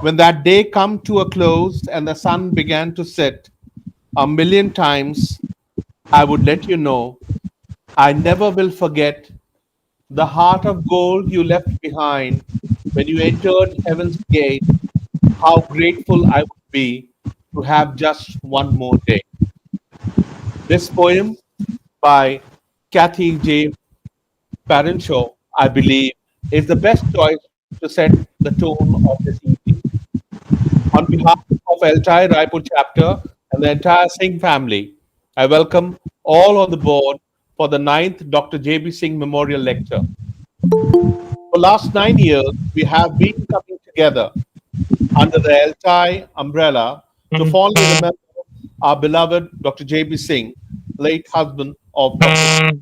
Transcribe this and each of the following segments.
When that day come to a close and the sun began to set, a million times I would let you know I never will forget the heart of gold you left behind when you entered heaven's gate. How grateful I would be to have just one more day. This poem by Kathy J. Parenshaw, I believe, is the best choice to set the tone of this evening. On behalf of Altai Raipur chapter and the entire Singh family, I welcome all on the board for the ninth Dr. J.B. Singh Memorial Lecture. For last 9 years, we have been coming together under the Altai umbrella to fondly remember our beloved Dr. J.B. Singh, late husband of Dr.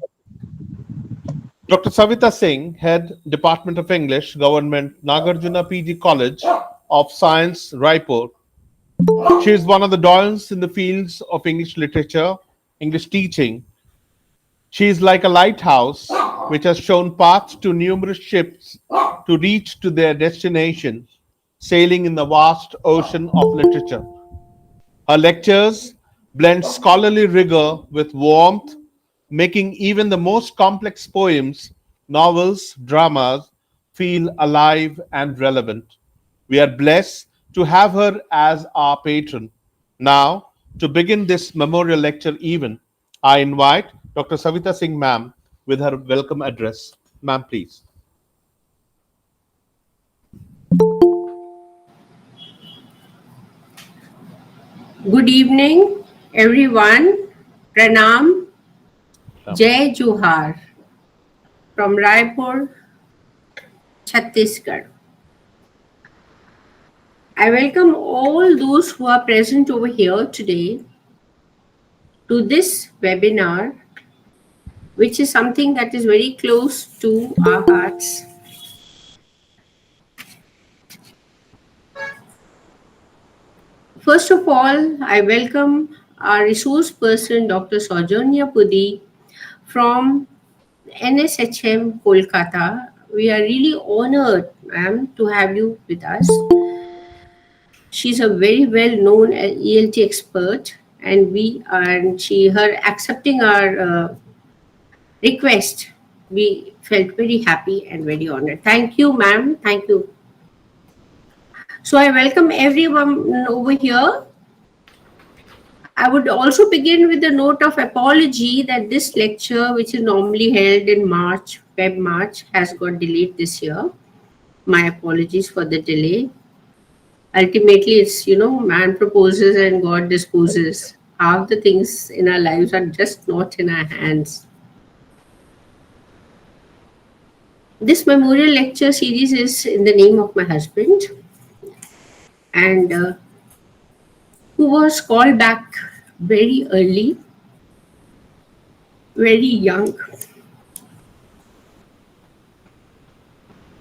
Dr. Savita Singh, Head Department of English, Government Nagarjuna PG College of Science, Raipur. She is one of the doyens in the fields of English literature, English teaching. She is like a lighthouse which has shown paths to numerous ships to reach to their destination, sailing in the vast ocean of literature. Her lectures blend scholarly rigor with warmth, making even the most complex poems, novels, dramas feel alive and relevant. We are blessed to have her as our patron. Now, to begin this memorial lecture event, I invite Dr. Savita Singh, ma'am, with her welcome address. Ma'am, please. Good evening, everyone. Pranam, Jai Johar from Raipur, Chhattisgarh. I welcome all those who are present over here today to this webinar, which is something that is very close to our hearts. First of all, I welcome our resource person, Dr. Sojourner Pudi from NSHM Kolkata. We are really honored, ma'am, to have you with us. She's a very well known ELT expert, and her accepting our request, we felt very happy and very honored. Thank you, ma'am. Thank you. So I welcome everyone over here. I would also begin with a note of apology that this lecture, which is normally held in March, Feb March, has got delayed this year. My apologies for the delay. Ultimately, it's, man proposes and God disposes. Half the things in our lives are just not in our hands. This memorial lecture series is in the name of my husband, and who was called back very early, very young.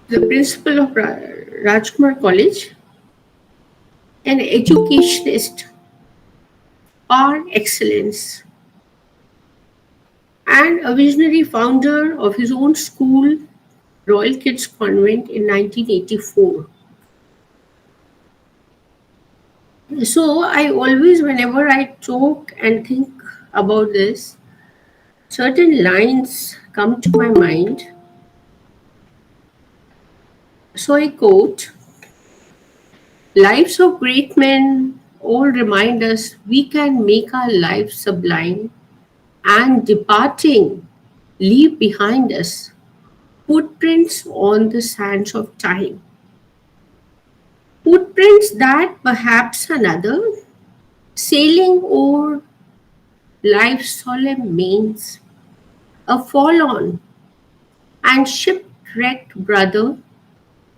The principal of Rajkumar College, an educationist par excellence, and a visionary founder of his own school, Royal Kids Convent, in 1984. So I always, whenever I talk and think about this, certain lines come to my mind. So I quote, "Lives of great men all remind us we can make our lives sublime, and departing, leave behind us footprints on the sands of time. Footprints that perhaps another, sailing o'er life's solemn mains, a forlorn and shipwrecked brother,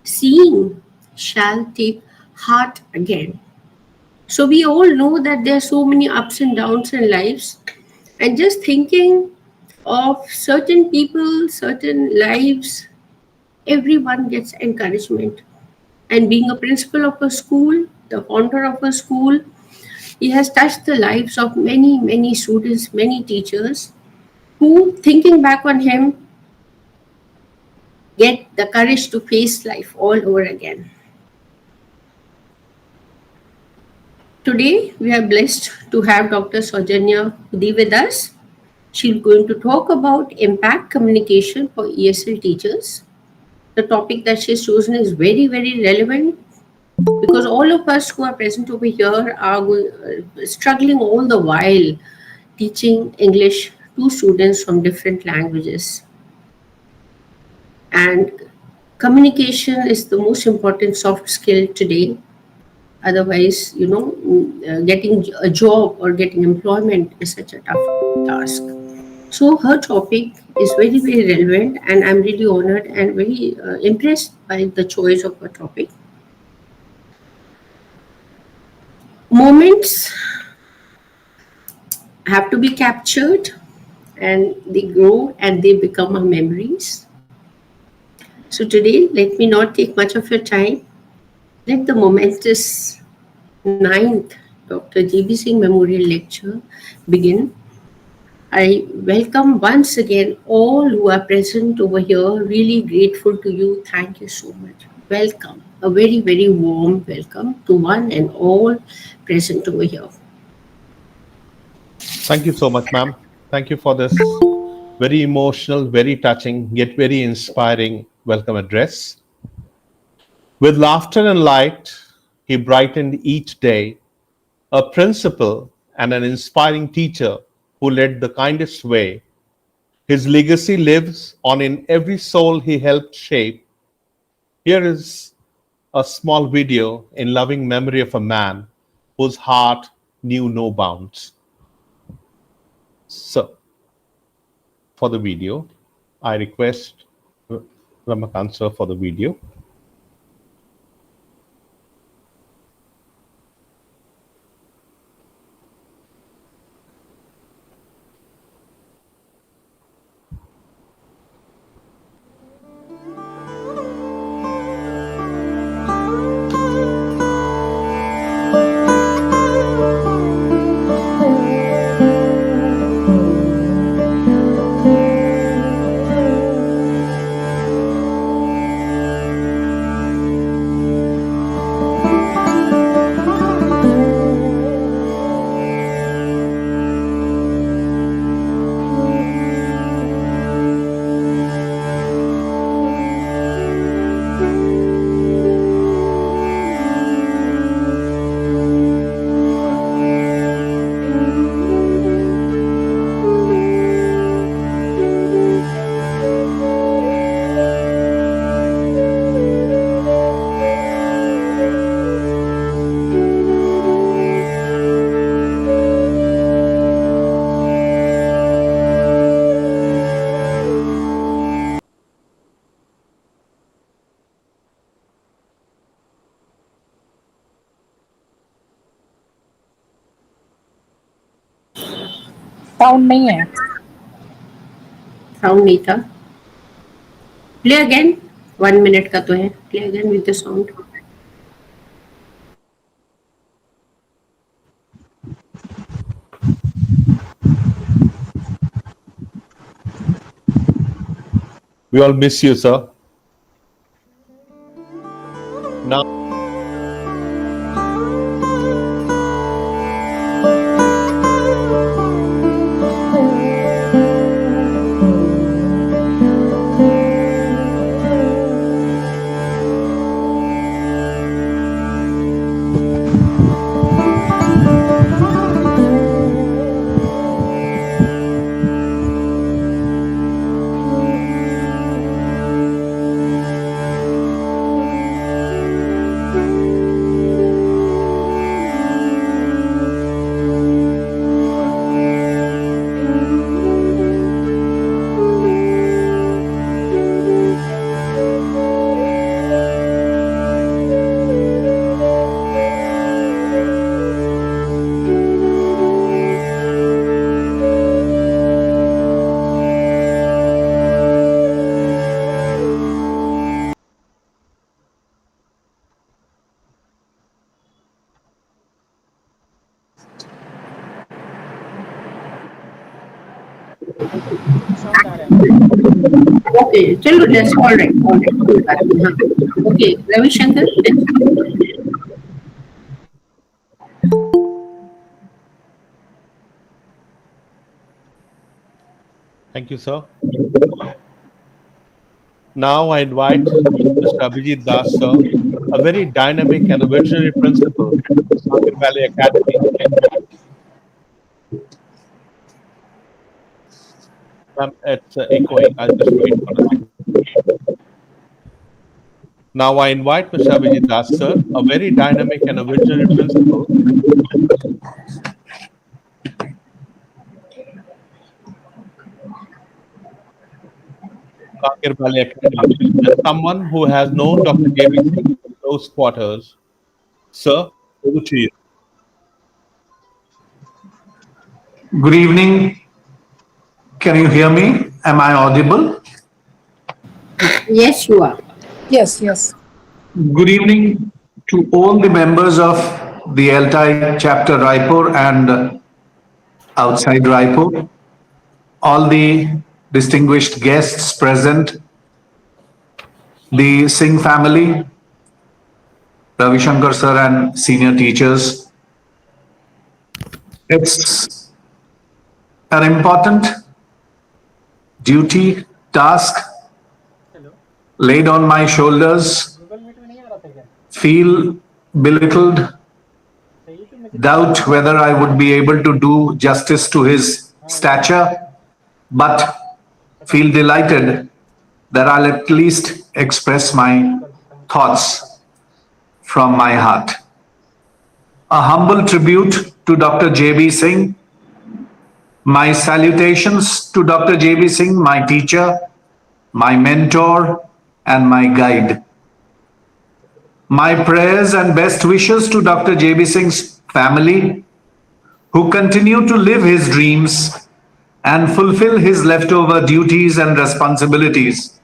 seeing, shall take heart again." So we all know that there are so many ups and downs in lives, and just thinking of certain people, certain lives, everyone gets encouragement. And being a principal of a school, the founder of a school, he has touched the lives of many, many students, many teachers who, thinking back on him, get the courage to face life all over again. Today, we are blessed to have Dr. Saujanya Hudi with us. She's going to talk about impact communication for ESL teachers. The topic that she's chosen is very, very relevant because all of us who are present over here are struggling all the while teaching English to students from different languages. And communication is the most important soft skill today. Otherwise, getting a job or getting employment is such a tough task. So her topic is very, very relevant, and I'm really honored and very impressed by the choice of her topic. Moments have to be captured, and they grow and they become our memories. So today, let me not take much of your time. Let the momentous ninth Dr. J.B. Singh Memorial Lecture begin. I welcome once again all who are present over here. Really grateful to you. Thank you so much. Welcome. A very, very warm welcome to one and all present over here. Thank you so much, ma'am. Thank you for this very emotional, very touching, yet very inspiring welcome address. With laughter and light, he brightened each day, a principal and an inspiring teacher who led the kindest way. His legacy lives on in every soul he helped shape. Here is a small video in loving memory of a man whose heart knew no bounds. So, for the video, I request Ramakant sir for the video. Sound नहीं है. Sound नहीं था. Play again. 1 minute का तो है. Play again with the sound. We all miss you, sir. Now, sound आ रहा है. Okay, चलो that's all right. All right. Okay, Ravi Shankar. Thank you, sir. Now I invite Mr. Abhijit Das, sir, a very dynamic and a visionary principal of Sagar Valley Academy. Ma'am, it's echoing. I'll just wait for a second. Now I invite Mr. Abhijit Das, sir, a very dynamic and a visionary principal. Sagar Valley Academy, and someone who has known Dr. J.B. Singh in close quarters. Sir, over to you. Good evening. Can you hear me? Am I audible? Yes, you are. Yes, yes. Good evening to all the members of the LTI chapter Raipur and outside Raipur, all the distinguished guests present, the Singh family, Ravi Shankar sir and senior teachers. It's an important duty, task laid on my shoulders, feel belittled, doubt whether I would be able to do justice to his stature, but feel delighted that I'll at least express my thoughts from my heart. A humble tribute to Dr. J.B. Singh. My salutations to Dr. J.B. Singh, my teacher, my mentor, and my guide. My prayers and best wishes to Dr. J.B. Singh's family, who continue to live his dreams and fulfill his leftover duties and responsibilities.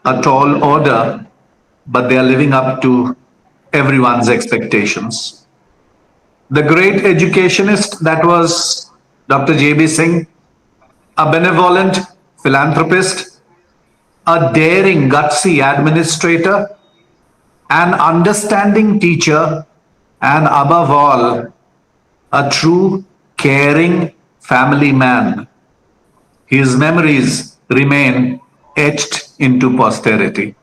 A tall order, but they are living up to everyone's expectations. The great educationist that was Dr. J.B. Singh, a benevolent philanthropist, a daring, gutsy administrator, an understanding teacher, and above all, a true, caring family man. His memories remain etched into posterity.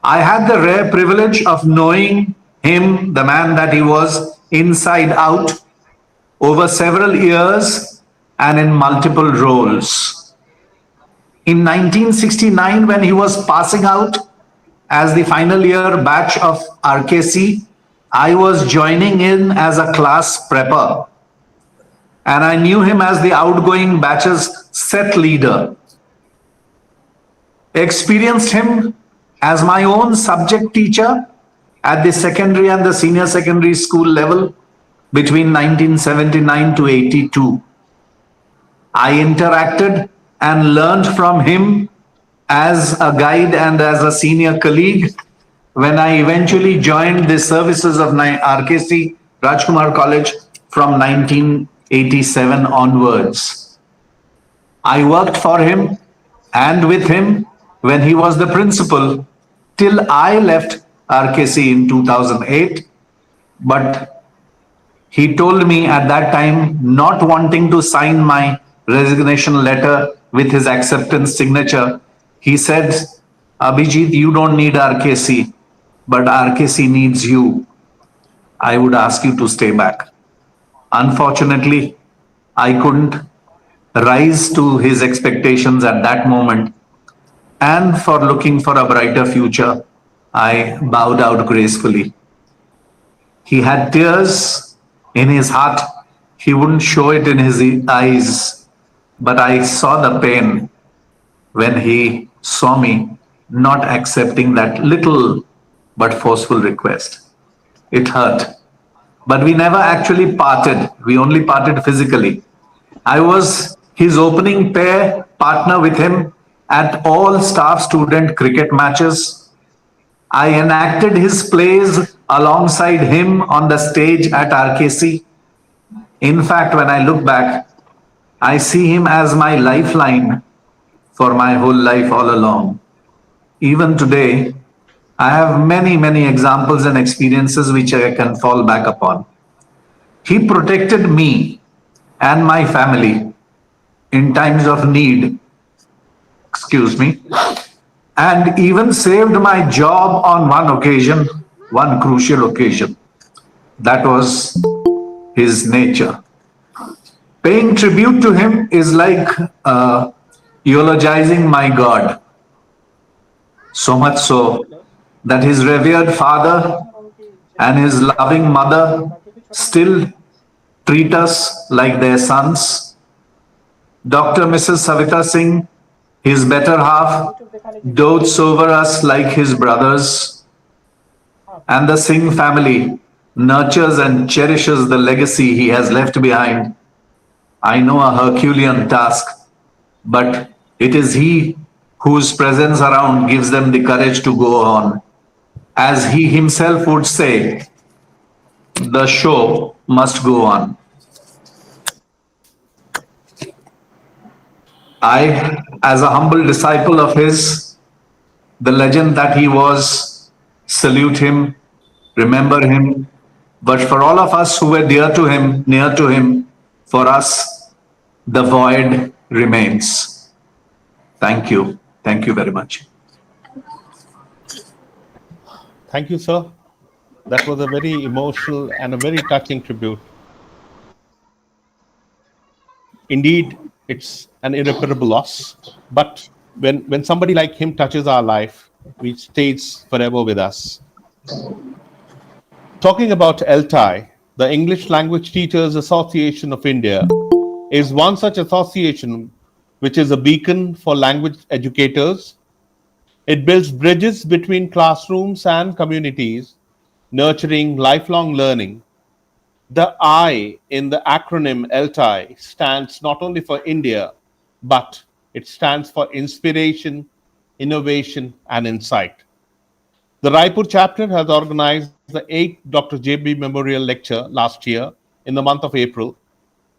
I had the rare privilege of knowing him, the man that he was, inside out, over several years and in multiple roles. In 1969, when he was passing out as the final year batch of RKC, I was joining in as a class prepper. And I knew him as the outgoing batch's set leader. Experienced him as my own subject teacher at the secondary and the senior secondary school level between 1979 to 82. I interacted and learned from him as a guide and as a senior colleague when I eventually joined the services of RKC Rajkumar College from 1987 onwards. I worked for him and with him when he was the principal till I left RKC in 2008, but he told me at that time, not wanting to sign my resignation letter with his acceptance signature, he said, Abhijit, you don't need RKC, but RKC needs you. I would ask you to stay back. Unfortunately, I couldn't rise to his expectations at that moment. And for looking for a brighter future, I bowed out gracefully. He had tears in his heart. He wouldn't show it in his eyes, but I saw the pain when he saw me not accepting that little but forceful request. It hurt. But we never actually parted. We only parted physically. I was his opening pair partner with him at all staff student cricket matches. I enacted his plays alongside him on the stage at RKC. In fact, when I look back, I see him as my lifeline for my whole life all along. Even today, I have many, many examples and experiences which I can fall back upon. He protected me and my family in times of need, excuse me, and even saved my job on one occasion, one crucial occasion. That was his nature. Paying tribute to him is like eulogizing my God. So much so that his revered father and his loving mother still treat us like their sons. Dr. Mrs. Savita Singh, his better half, dotes over us like his brothers. And the Singh family nurtures and cherishes the legacy he has left behind. I know a Herculean task, but it is he whose presence around gives them the courage to go on. As he himself would say, the show must go on. I, as a humble disciple of his, the legend that he was, salute him, remember him. But for all of us who were dear to him, near to him, for us, the void remains. Thank you. Thank you very much. Thank you, sir. That was a very emotional and a very touching tribute. Indeed, it's an irreparable loss. But when somebody like him touches our life, it stays forever with us. Talking about ELTI, the English Language Teachers Association of India, is one such association which is a beacon for language educators. It builds bridges between classrooms and communities, nurturing lifelong learning. The I in the acronym ELTI stands not only for India, but it stands for inspiration, innovation, and insight. The Raipur chapter has organized the 8th Dr. J.B. Memorial Lecture last year in the month of April.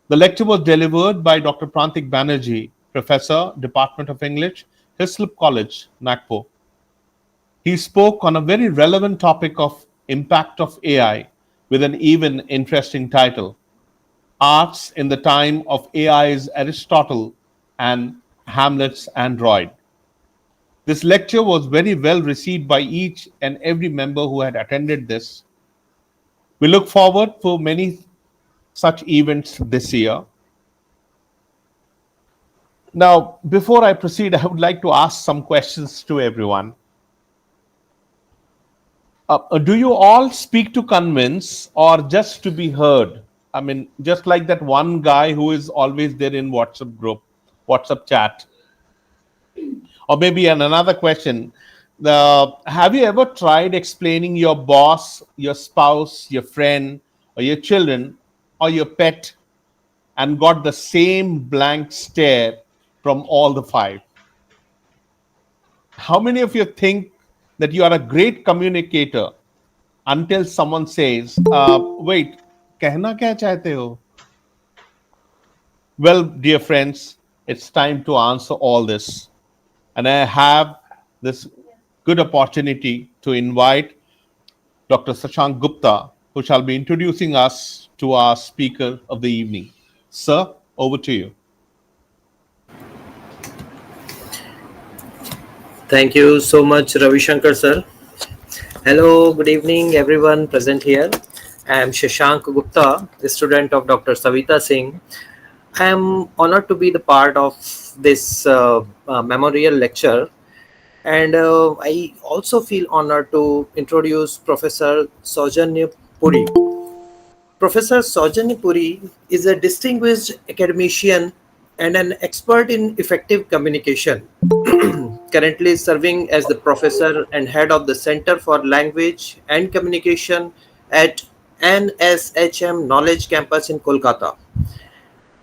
The lecture was delivered by Dr. Prantik Banerjee, Professor, Department of English, Hislop College, Nagpur. He spoke on a very relevant topic of impact of AI with an even interesting title, Arts in the Time of AI's Aristotle and Hamlet's Android. This lecture was very well received by each and every member who had attended this. We look forward for many such events this year. Now, before I proceed, I would like to ask some questions to everyone. Do you all speak to convince or just to be heard? I mean, just like that one guy who is always there in WhatsApp group, WhatsApp chat. Or maybe another question, have you ever tried explaining your boss, your spouse, your friend, or your children, or your pet, and got the same blank stare from all the 5? How many of you think that you are a great communicator until someone says, wait, कहना क्या चाहते हो? Well, dear friends, it's time to answer all this. And I have this good opportunity to invite Dr. Shashank Gupta, who shall be introducing us to our speaker of the evening. Sir, over to you. Thank you so much, Ravi Shankar sir. Hello, good evening, everyone present here. I am Shashank Gupta, a student of Dr. Savita Singh. I am honored to be the part of this memorial lecture, and I also feel honored to introduce Professor Saujanya Puri. Professor Saujanya Puri is a distinguished academician and an expert in effective communication. Currently serving as the professor and head of the Center for Language and Communication at NSHM Knowledge Campus in Kolkata.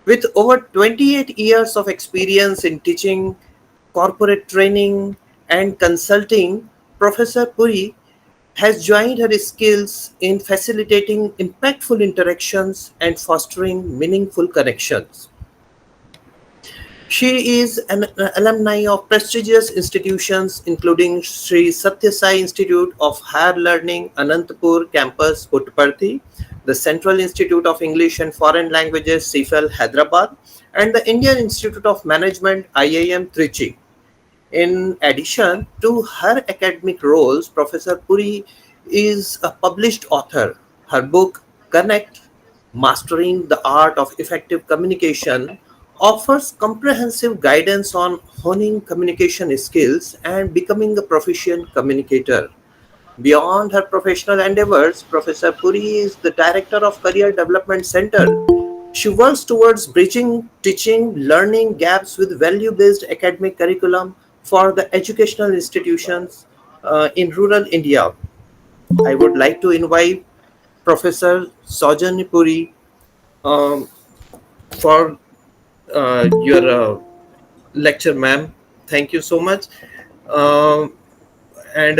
With over 28 years of experience in teaching, corporate training, and consulting, Professor Puri has joined her skills in facilitating impactful interactions and fostering meaningful connections. She is an alumni of prestigious institutions including Sri Satya Sai Institute of Higher Learning, Anantapur Campus, Puttaparthi, the Central Institute of English and Foreign Languages, CIFL, Hyderabad, and the Indian Institute of Management, IIM, Trichy. In addition to her academic roles, Professor Puri is a published author. Her book, Connect, Mastering the Art of Effective Communication, offers comprehensive guidance on honing communication skills and becoming a proficient communicator. Beyond her professional endeavors, Professor Puri is the director of Career Development Center. She works towards bridging teaching learning gaps with value-based academic curriculum for the educational institutions in rural India. I would like to invite Professor Saujanya Puri um, for your lecture, ma'am. Thank you so much. Um, and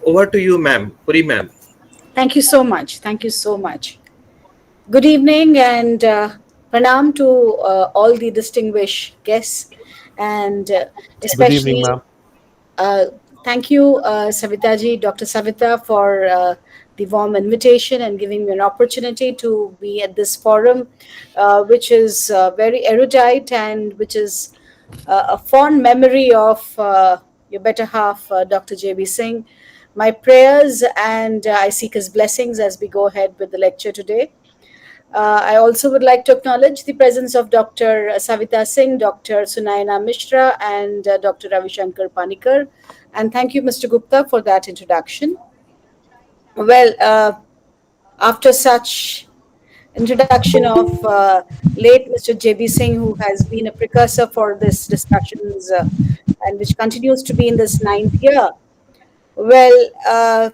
over to you, ma'am. Puri, ma'am. Thank you so much. Thank you so much. Good evening and pranam to all the distinguished guests, and Good evening, especially ma'am. thank you, Savitaji, Dr. Savita, for the warm invitation and giving me an opportunity to be at this forum, which is very erudite and which is a fond memory of your better half, Dr. J.B. Singh. My prayers and I seek his blessings as we go ahead with the lecture today. I also would like to acknowledge the presence of Dr. Savita Singh, Dr. Sunayana Mishra, and Dr. Ravi Shankar Panikar. And thank you, Mr. Gupta, for that introduction. Well, after such introduction of late Mr. J.B. Singh, who has been a precursor for this discussions and which continues to be in this 9th year, well,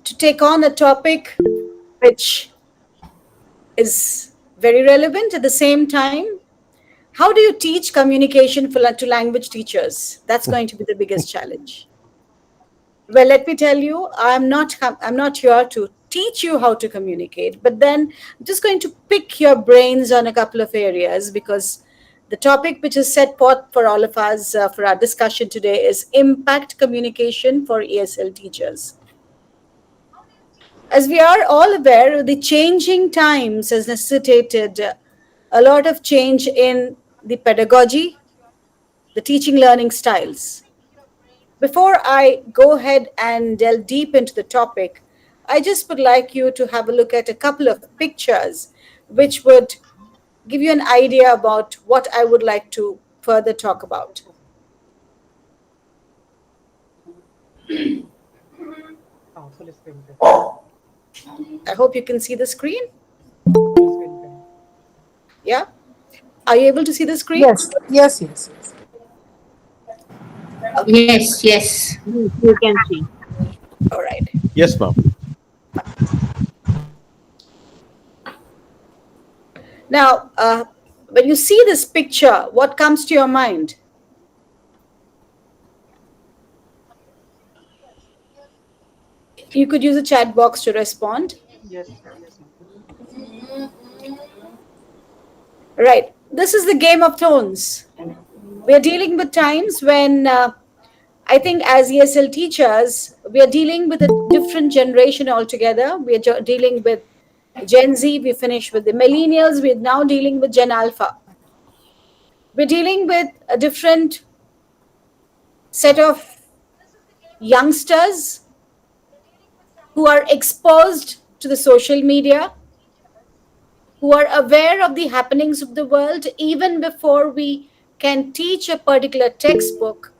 to take on a topic which is very relevant at the same time, how do you teach communication to language teachers? That's going to be the biggest challenge. Well, let me tell you, I'm not here to teach you how to communicate, but then I'm just going to pick your brains on a couple of areas, because the topic which is set forth for all of us for our discussion today is impact communication for ESL teachers. As we are all aware, the changing times has necessitated a lot of change in the pedagogy, the teaching learning styles. Before I go ahead and delve deep into the topic, I just would like you to have a look at a couple of pictures which would give you an idea about what I would like to further talk about. I hope you can see the screen. Yeah? Are you able to see the screen? Yes. Yes. You can see. All right. Yes, ma'am. Now, when you see this picture, what comes to your mind? You could use a chat box to respond. Yes. Right. This is the Game of Thrones. We are dealing with times when I think as ESL teachers, we are dealing with a different generation altogether. We are dealing with Gen Z, we finished with the millennials, we're now dealing with Gen Alpha. We're dealing with a different set of youngsters who are exposed to the social media, who are aware of the happenings of the world even before we can teach a particular textbook,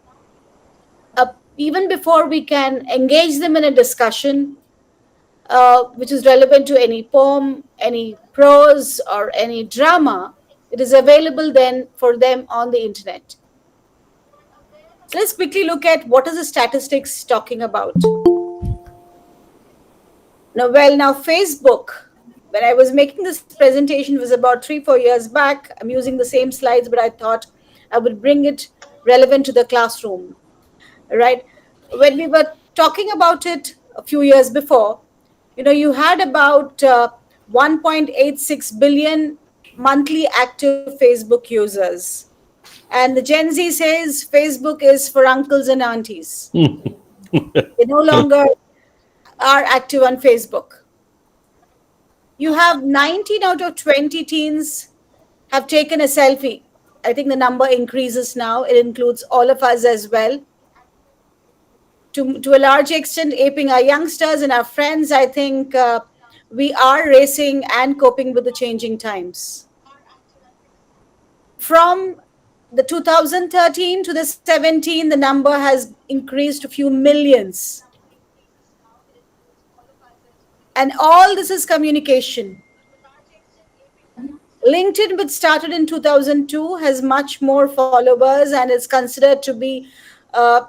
even before we can engage them in a discussion which is relevant to any poem, any prose, or any drama. It is available then for them on the internet. So let's quickly look at what is the statistics talking about. Now Facebook, when I was making this presentation, was about 3-4 years back. I'm using the same slides, but I thought I would bring it relevant to the classroom, right? When we were talking about it a few years before, you had about 1.86 billion monthly active Facebook users. And the Gen Z says Facebook is for uncles and aunties. They no longer are active on Facebook. you have 19 out of 20 teens have taken a selfie. I think the number increases now. It includes all of us as well. To a large extent, aping our youngsters and our friends, I think we are racing and coping with the changing times. From the 2013 to the 17, the number has increased to a few millions. And all this is communication. LinkedIn, which started in 2002, has much more followers and is considered to be an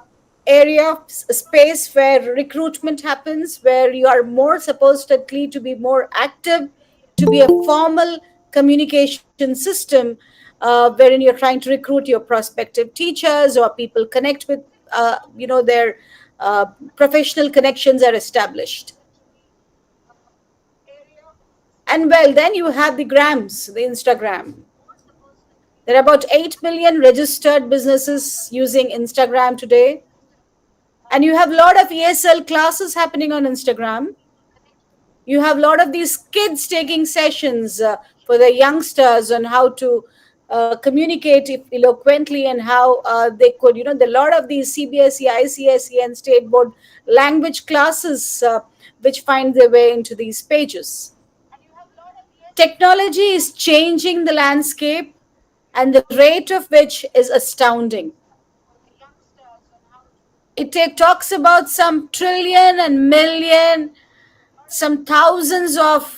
area, a space where recruitment happens, where you are more supposedly to be more active, to be a formal communication system, wherein you're trying to recruit your prospective teachers or people connect with, their professional connections are established. And well, then you have the grams, the Instagram. There are about 8 million registered businesses using Instagram today. And you have a lot of ESL classes happening on Instagram. You have a lot of these kids taking sessions for the youngsters on how to communicate eloquently and how they could, there are a lot of these CBSE, ICSE, and state board language classes which find their way into these pages. Technology is changing the landscape, and the rate of which is astounding. It talks about some trillion and million, some thousands of,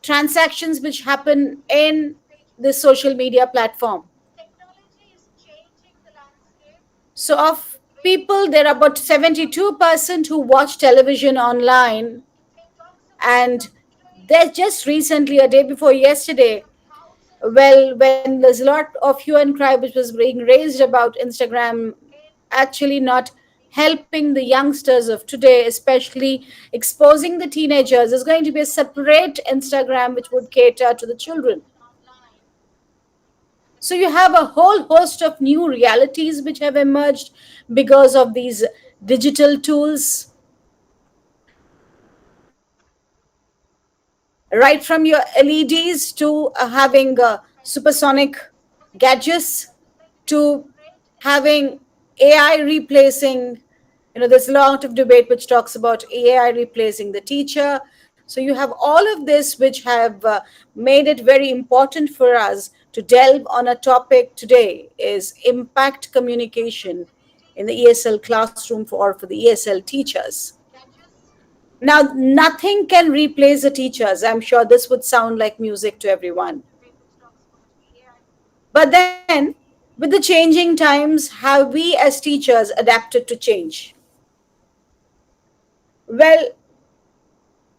transactions which happen in the social media platform. So of people, there are about 72% who watch television online. And there's just recently, a day before yesterday, well, when there's a lot of hue and cry which was being raised about Instagram actually not helping the youngsters of today, especially exposing the teenagers, there's going to be a separate Instagram which would cater to the children. So you have a whole host of new realities which have emerged because of these digital tools. Right from your LEDs to having supersonic gadgets to having AI replacing, there's a lot of debate which talks about AI replacing the teacher. So you have all of this which have made it very important for us to delve on a topic today is impact communication in the ESL classroom for the ESL teachers. Now, nothing can replace the teachers. I'm sure this would sound like music to everyone. But then, with the changing times, have we as teachers adapted to change? Well,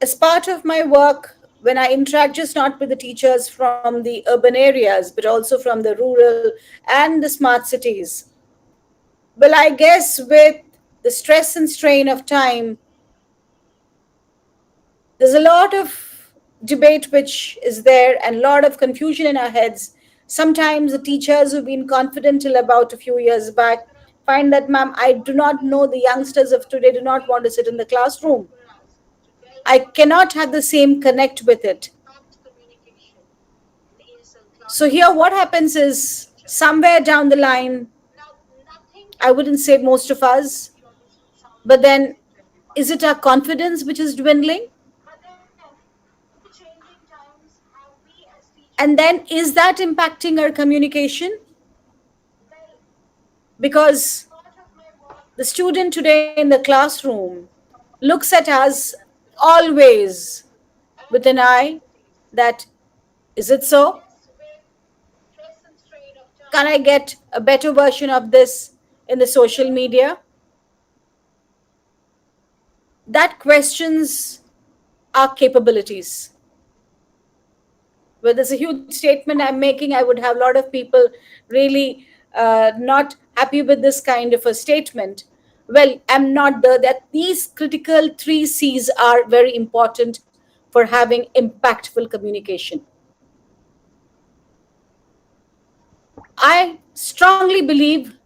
as part of my work, when I interact just not with the teachers from the urban areas, but also from the rural and the smart cities, well, I guess with the stress and strain of time, there's a lot of debate which is there and a lot of confusion in our heads. Sometimes the teachers who've been confident till about a few years back find that, ma'am, I do not know, the youngsters of today do not want to sit in the classroom. I cannot have the same connect with it. So here what happens is, somewhere down the line, I wouldn't say most of us, but then is it our confidence which is dwindling? And then is that impacting our communication? Because the student today in the classroom looks at us always with an eye that, is it so? Can I get a better version of this in the social media? That questions our capabilities. Well, there's a huge statement I'm making. I would have a lot of people really not happy with this kind of a statement. Well, I'm not that these critical 3 C's are very important for having impactful communication. I strongly believe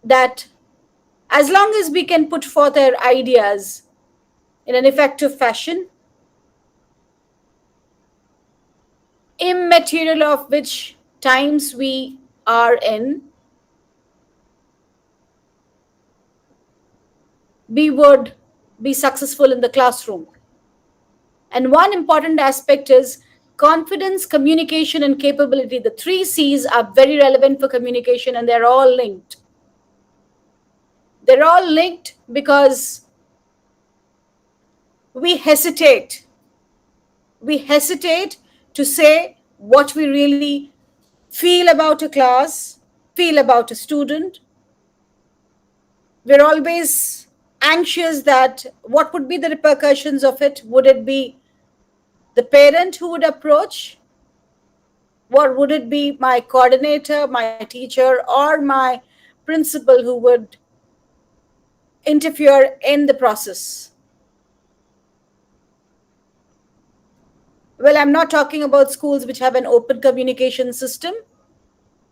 that as long as we can put forth our ideas in an effective fashion, immaterial of which times we are in, we would be successful in the classroom. And one important aspect is confidence, communication, and capability. The three C's are very relevant for communication, and they're all linked. They're all linked because we hesitate. We hesitate to say what we really feel about a class, feel about a student. We're always anxious that what would be the repercussions of it? Would it be the parent who would approach? Or would it be my coordinator, my teacher, or my principal who would interfere in the process? Well, I'm not talking about schools which have an open communication system,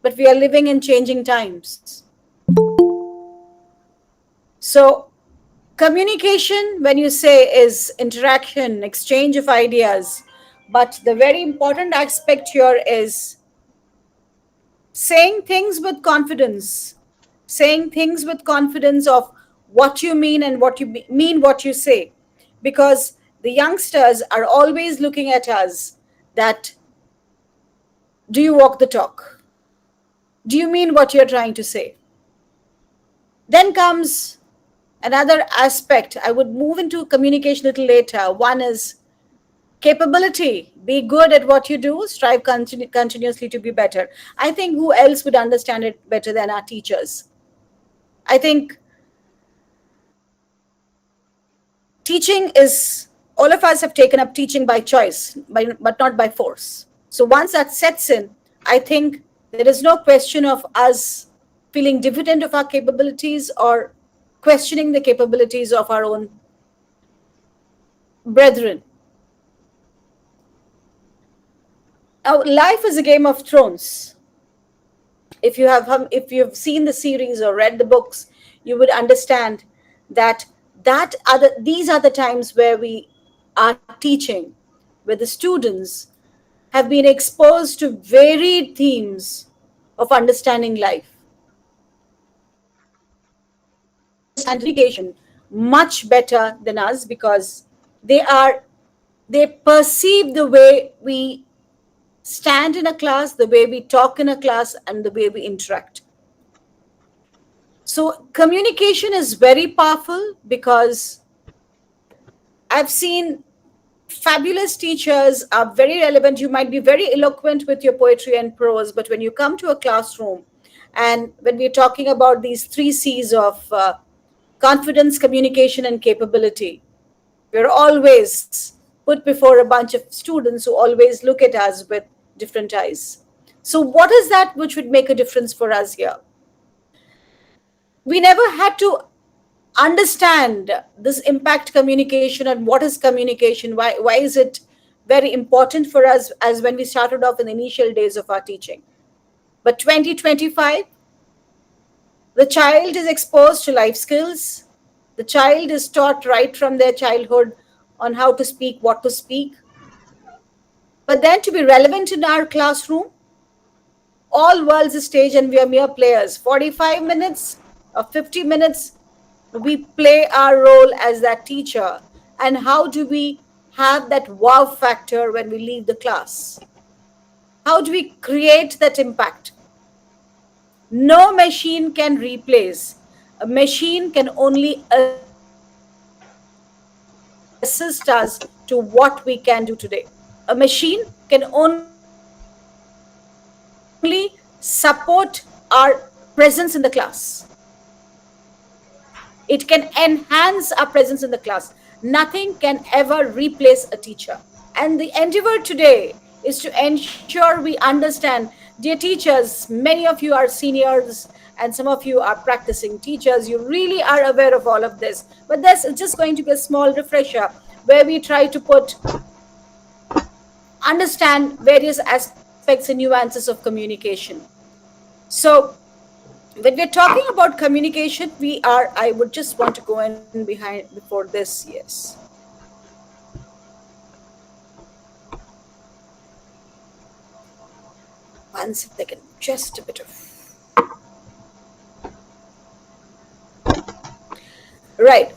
but we are living in changing times. So, communication, when you say, is interaction, exchange of ideas, but the very important aspect here is saying things with confidence, saying things with confidence of what you mean and what you mean what you say, because the youngsters are always looking at us that, do you walk the talk? Do you mean what you're trying to say? Then comes another aspect. I would move into communication a little later. One is capability. Be good at what you do. Strive continuously to be better. I think who else would understand it better than our teachers? I think teaching is, all of us have taken up teaching by choice, but not by force. So once that sets in, I think there is no question of us feeling diffident of our capabilities or questioning the capabilities of our own brethren. Now, life is a Game of Thrones. If you've seen the series or read the books, you would understand that these are the times where we are teaching, where the students have been exposed to varied themes of understanding life. And education much better than us because they perceive the way we stand in a class, the way we talk in a class, and the way we interact. So communication is very powerful because I've seen fabulous teachers are very relevant. You might be very eloquent with your poetry and prose, but when you come to a classroom and when we're talking about these three C's of confidence, communication, and capability, we're always put before a bunch of students who always look at us with different eyes. So what is that which would make a difference for us here? We never had to understand this impact communication and what is communication, why is it very important for us as when we started off in the initial days of our teaching. But 2025, the child is exposed to life skills. The child is taught right from their childhood on how to speak, what to speak. But then to be relevant in our classroom, all world's a stage and we are mere players. 45 minutes or 50 minutes, we play our role as that teacher. And how do we have that wow factor when we leave the class? How do we create that impact? No machine can replace. A machine can only assist us to what we can do today. A machine can only support our presence in the class. It can enhance our presence in the class. Nothing can ever replace a teacher. And the endeavor today is to ensure we understand, dear teachers, many of you are seniors and some of you are practicing teachers. You really are aware of all of this. But this is just going to be a small refresher where we try to understand various aspects and nuances of communication. So when we're talking about communication, I would just want to go in before this, yes. 1 second, just a bit of. Right.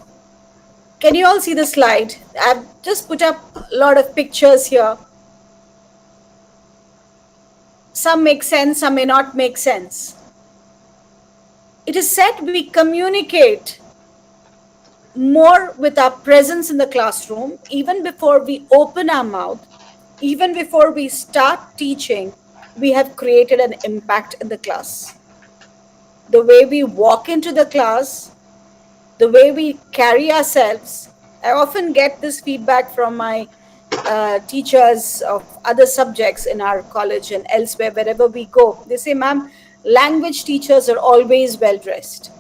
Can you all see the slide? I've just put up a lot of pictures here. Some make sense, some may not make sense. It is said we communicate more with our presence in the classroom, even before we open our mouth, even before we start teaching, we have created an impact in the class. The way we walk into the class, the way we carry ourselves. I often get this feedback from my teachers of other subjects in our college and elsewhere, wherever we go. They say, ma'am, language teachers are always well dressed.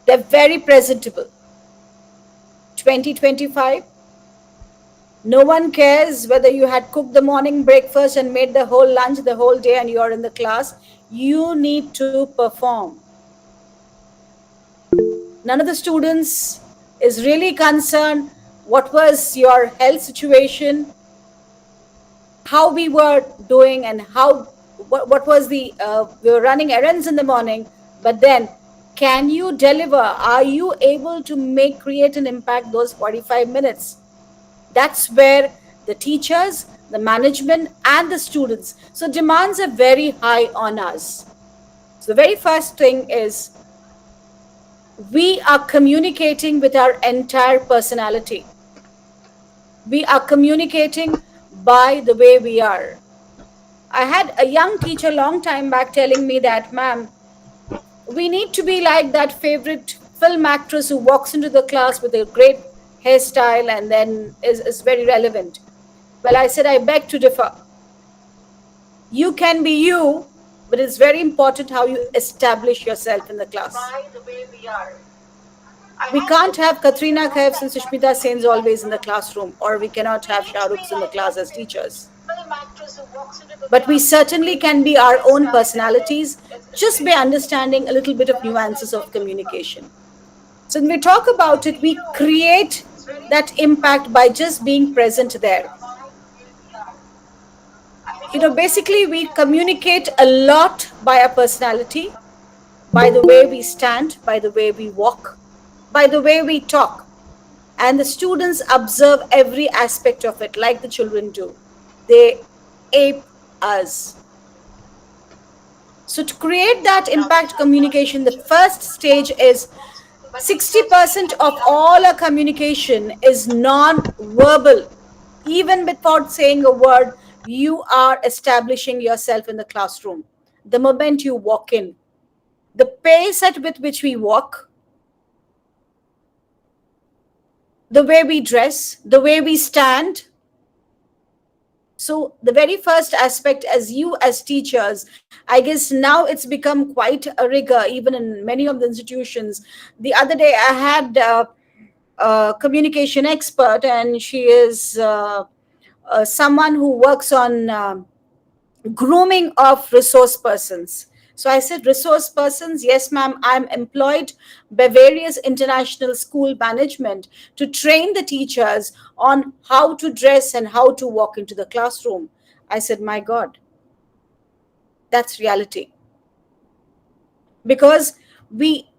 They're very presentable. 2025, no one cares whether you had cooked the morning breakfast and made the whole lunch the whole day and you're in the class. You need to perform. None of the students is really concerned what was your health situation, how we were doing, and what was the we were running errands in the morning, but then can you deliver? Are you able to create an impact those 45 minutes? That's where the teachers, the management, and the students. So demands are very high on us. So the very first thing is we are communicating with our entire personality. We are communicating by the way we are. I had a young teacher long time back telling me that, ma'am, we need to be like that favorite film actress who walks into the class with a great hairstyle and then is very relevant. Well, I said, I beg to differ. You can be you, but it's very important how you establish yourself in the class. By the way we are. We can't have Katrina Kaifs and Sushmita Sen's always in the classroom, or we cannot have Shah Rukhs in the class as teachers. But we certainly can be our own personalities just by understanding a little bit of nuances of communication. So when we talk about it, we create that impact by just being present there. Basically we communicate a lot by our personality, by the way we stand, by the way we walk, by the way we talk. And the students observe every aspect of it like the children do. They ape us. So to create that impact communication, the first stage is 60% of all our communication is non-verbal. Even without saying a word, you are establishing yourself in the classroom. The moment you walk in, the pace at which we walk, the way we dress, the way we stand. So the very first aspect, as teachers, I guess now it's become quite a rigor, even in many of the institutions. The other day I had a communication expert, and she is someone who works on grooming of resource persons. So I said, resource persons, yes, ma'am, I'm employed by various international school management to train the teachers on how to dress and how to walk into the classroom. I said, my God, that's reality. Because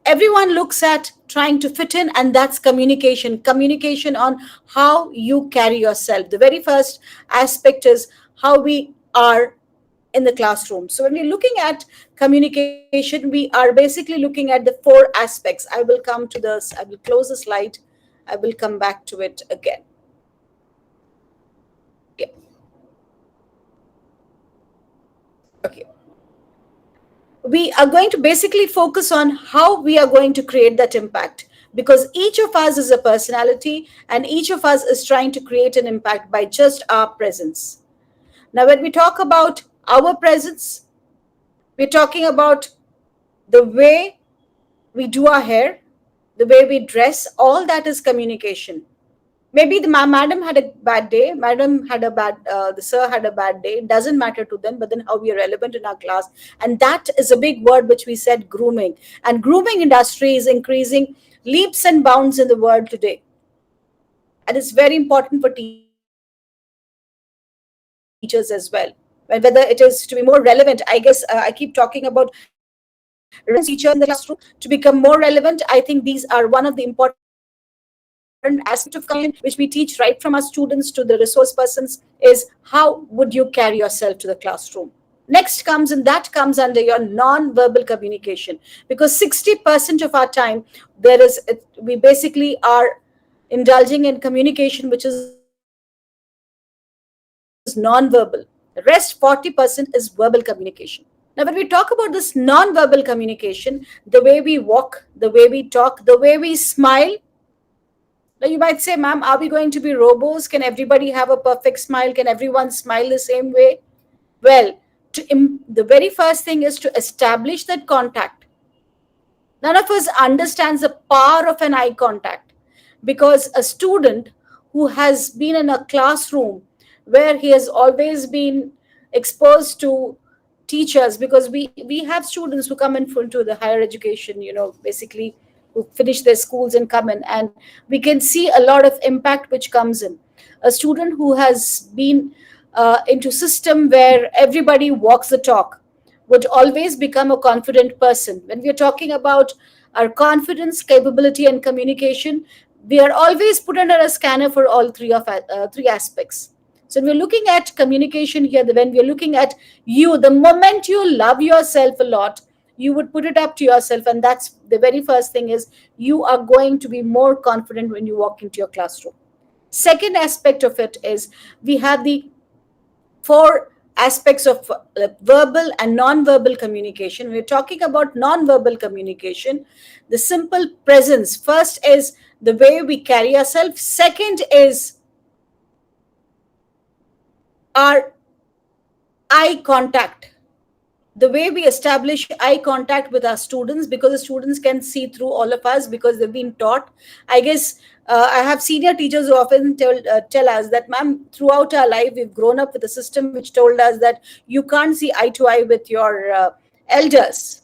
everyone looks at trying to fit in, and that's communication on how you carry yourself. The very first aspect is how we are in the classroom. So when we're looking at communication, we are basically looking at the 4 aspects. I will come to this. I will close the slide. I will come back to it again. Yeah. Okay. We are going to basically focus on how we are going to create that impact, because each of us is a personality and each of us is trying to create an impact by just our presence. Now, when we talk about our presence, we're talking about the way we do our hair, the way we dress. All that is communication. Maybe the madam had a bad day, the sir had a bad day. It doesn't matter to them, but then how we are relevant in our class. And that is a big word which we said, grooming. And grooming industry is increasing leaps and bounds in the world today. And it's very important for teachers as well. whether it is to be more relevant. I guess I keep talking about teacher in the classroom to become more relevant. I think these are one of the important aspect of communication which we teach right from our students to the resource persons is how would you carry yourself to the classroom. Next comes, and that comes under your non-verbal communication, because 60% of our time we basically are indulging in communication which is non-verbal. The rest 40% is verbal communication. Now, when we talk about this non-verbal communication, the way we walk, the way we talk, the way we smile. Now, you might say, ma'am, are we going to be robos? Can everybody have a perfect smile? Can everyone smile the same way? Well, the very first thing is to establish that contact. None of us understands the power of an eye contact, because a student who has been in a classroom where he has always been exposed to teachers, because we have students who come in into the higher education, basically who finish their schools and come in, and we can see a lot of impact which comes in. A student who has been into system where everybody walks the talk would always become a confident person. When we are talking about our confidence, capability, and communication, we are always put under a scanner for all three aspects. So when we're looking at communication here, when we're looking at you, the moment you love yourself a lot, you would put it up to yourself, and that's the very first thing is you are going to be more confident when you walk into your classroom. Second aspect of it is we have the four aspects of verbal and non-verbal communication. We're talking about non-verbal communication. The simple presence. First is the way we carry ourselves. Second is our eye contact. The way we establish eye contact with our students, because the students can see through all of us because they've been taught. I guess I have senior teachers who often tell us that, ma'am, throughout our life, we've grown up with a system which told us that you can't see eye to eye with your elders.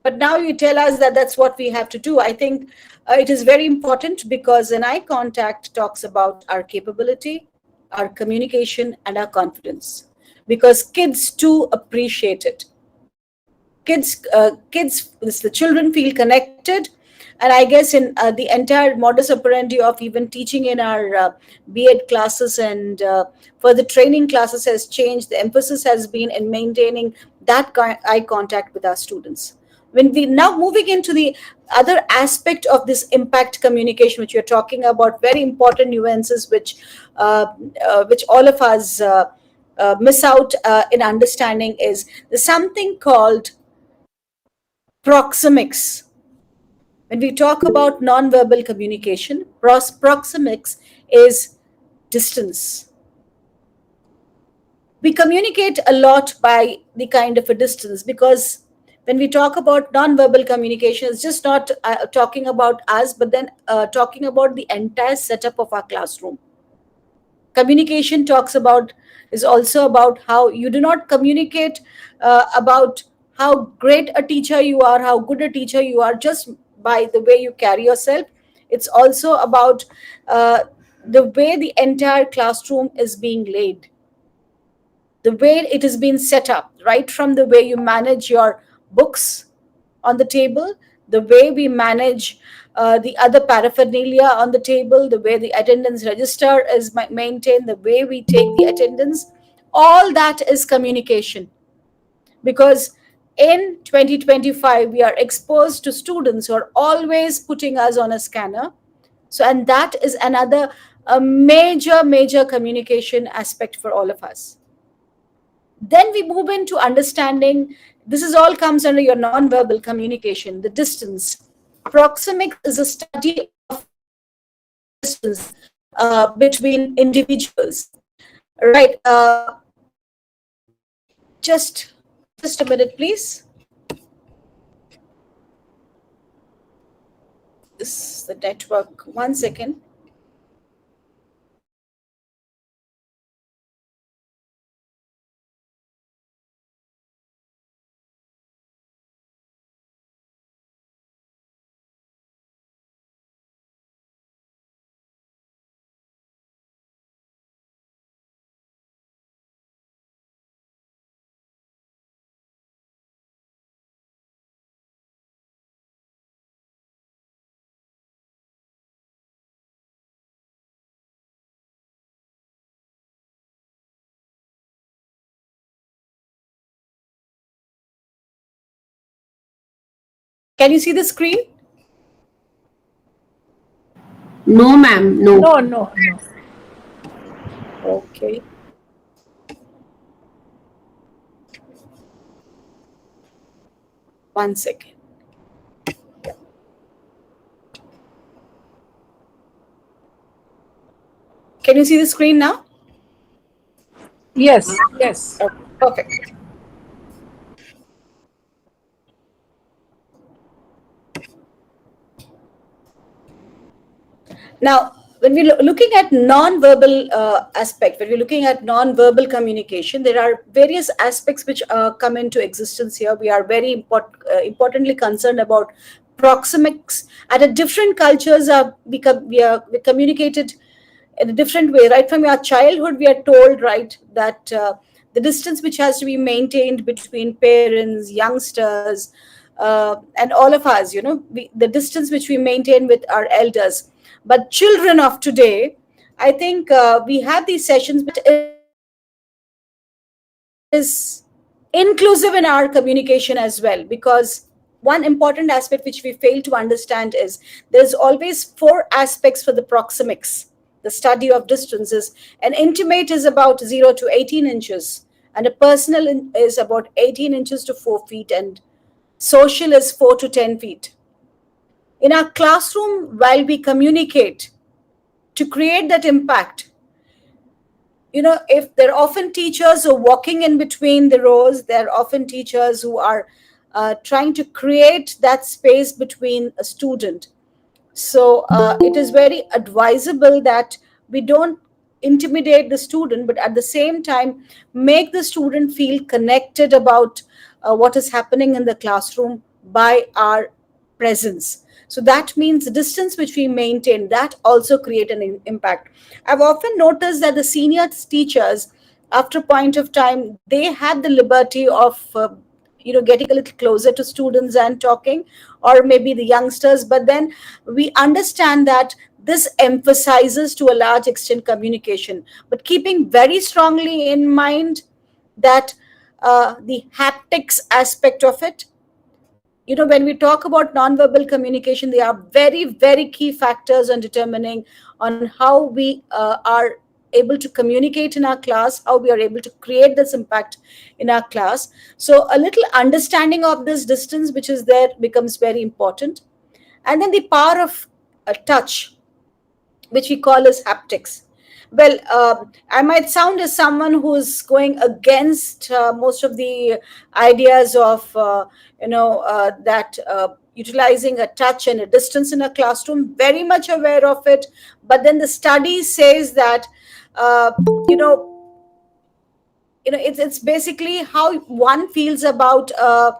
But now you tell us that that's what we have to do. I think it is very important, because an eye contact talks about our capability, our communication, and our confidence, because kids too appreciate it. The children feel connected, and I guess in the entire modus operandi of even teaching in our B.Ed classes and for the training classes has changed. The emphasis has been in maintaining that eye contact with our students. When we now moving into the other aspect of this impact communication, which you're talking about, very important nuances which all of us miss out in understanding, is there's something called proxemics. When we talk about non-verbal communication, proxemics is distance. We communicate a lot by the kind of a distance, because when we talk about non-verbal communication, it's just not talking about us, but then talking about the entire setup of our classroom. Communication is also about how you do not communicate about how great a teacher you are, how good a teacher you are, just by the way you carry yourself. It's also about the way the entire classroom is being laid, the way it has been set up, right from the way you manage your books on the table, the way we manage the other paraphernalia on the table, the way the attendance register is maintained, the way we take the attendance, all that is communication. Because in 2025, we are exposed to students who are always putting us on a scanner. So, and that is another a major communication aspect for all of us. Then we move into understanding, this is all comes under your non-verbal communication, the distance. Proxemics is a study of distance between individuals. Right. Just a minute, please. This is the network. 1 second. Can you see the screen? No, ma'am. No. No, no, no. Okay. One second. Can you see the screen now? Yes, yes. Okay, perfect. Now, when we're looking at non-verbal aspect, when we're looking at non-verbal communication, there are various aspects which come into existence here. We are very importantly concerned about proxemics. At a different cultures, we communicated in a different way. Right from our childhood, we are told, right, that the distance which has to be maintained between parents, youngsters, and all of us, the distance which we maintain with our elders. But children of today, I think we have these sessions, but it is inclusive in our communication as well, because one important aspect which we fail to understand is there's always 4 aspects for the proxemics, the study of distances. An intimate is about 0 to 18 inches, and a personal is about 18 inches to 4 feet, and social is 4 to 10 feet. In our classroom, while we communicate to create that impact, if there are often teachers who are walking in between the rows, there are often teachers who are trying to create that space between a student. So it is very advisable that we don't intimidate the student, but at the same time, make the student feel connected about what is happening in the classroom by our presence. So that means the distance which we maintain, that also create an impact. I've often noticed that the senior teachers, after a point of time, they had the liberty of getting a little closer to students and talking, or maybe the youngsters. But then we understand that this emphasizes to a large extent communication, but keeping very strongly in mind that the haptics aspect of it. When we talk about nonverbal communication, they are very, very key factors on determining on how we are able to communicate in our class, how we are able to create this impact in our class. So a little understanding of this distance which is there becomes very important. And then the power of touch, which we call as haptics. Well, I might sound as someone who's going against most of the ideas of, that utilizing a touch and a distance in a classroom, very much aware of it. But then the study says that, it's basically how one feels about, the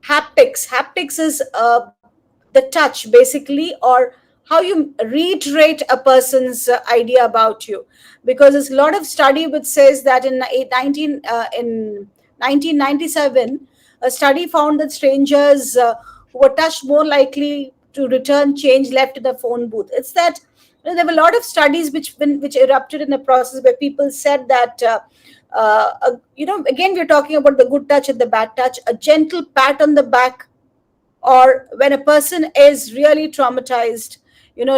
haptics. Haptics is the touch, basically, or how you reiterate a person's idea about you. Because there's a lot of study which says that in 1997, a study found that strangers who were touched more likely to return change left in a phone booth. It's that there were a lot of studies which erupted in the process where people said that, again, we're talking about the good touch and the bad touch, a gentle pat on the back, or when a person is really traumatized,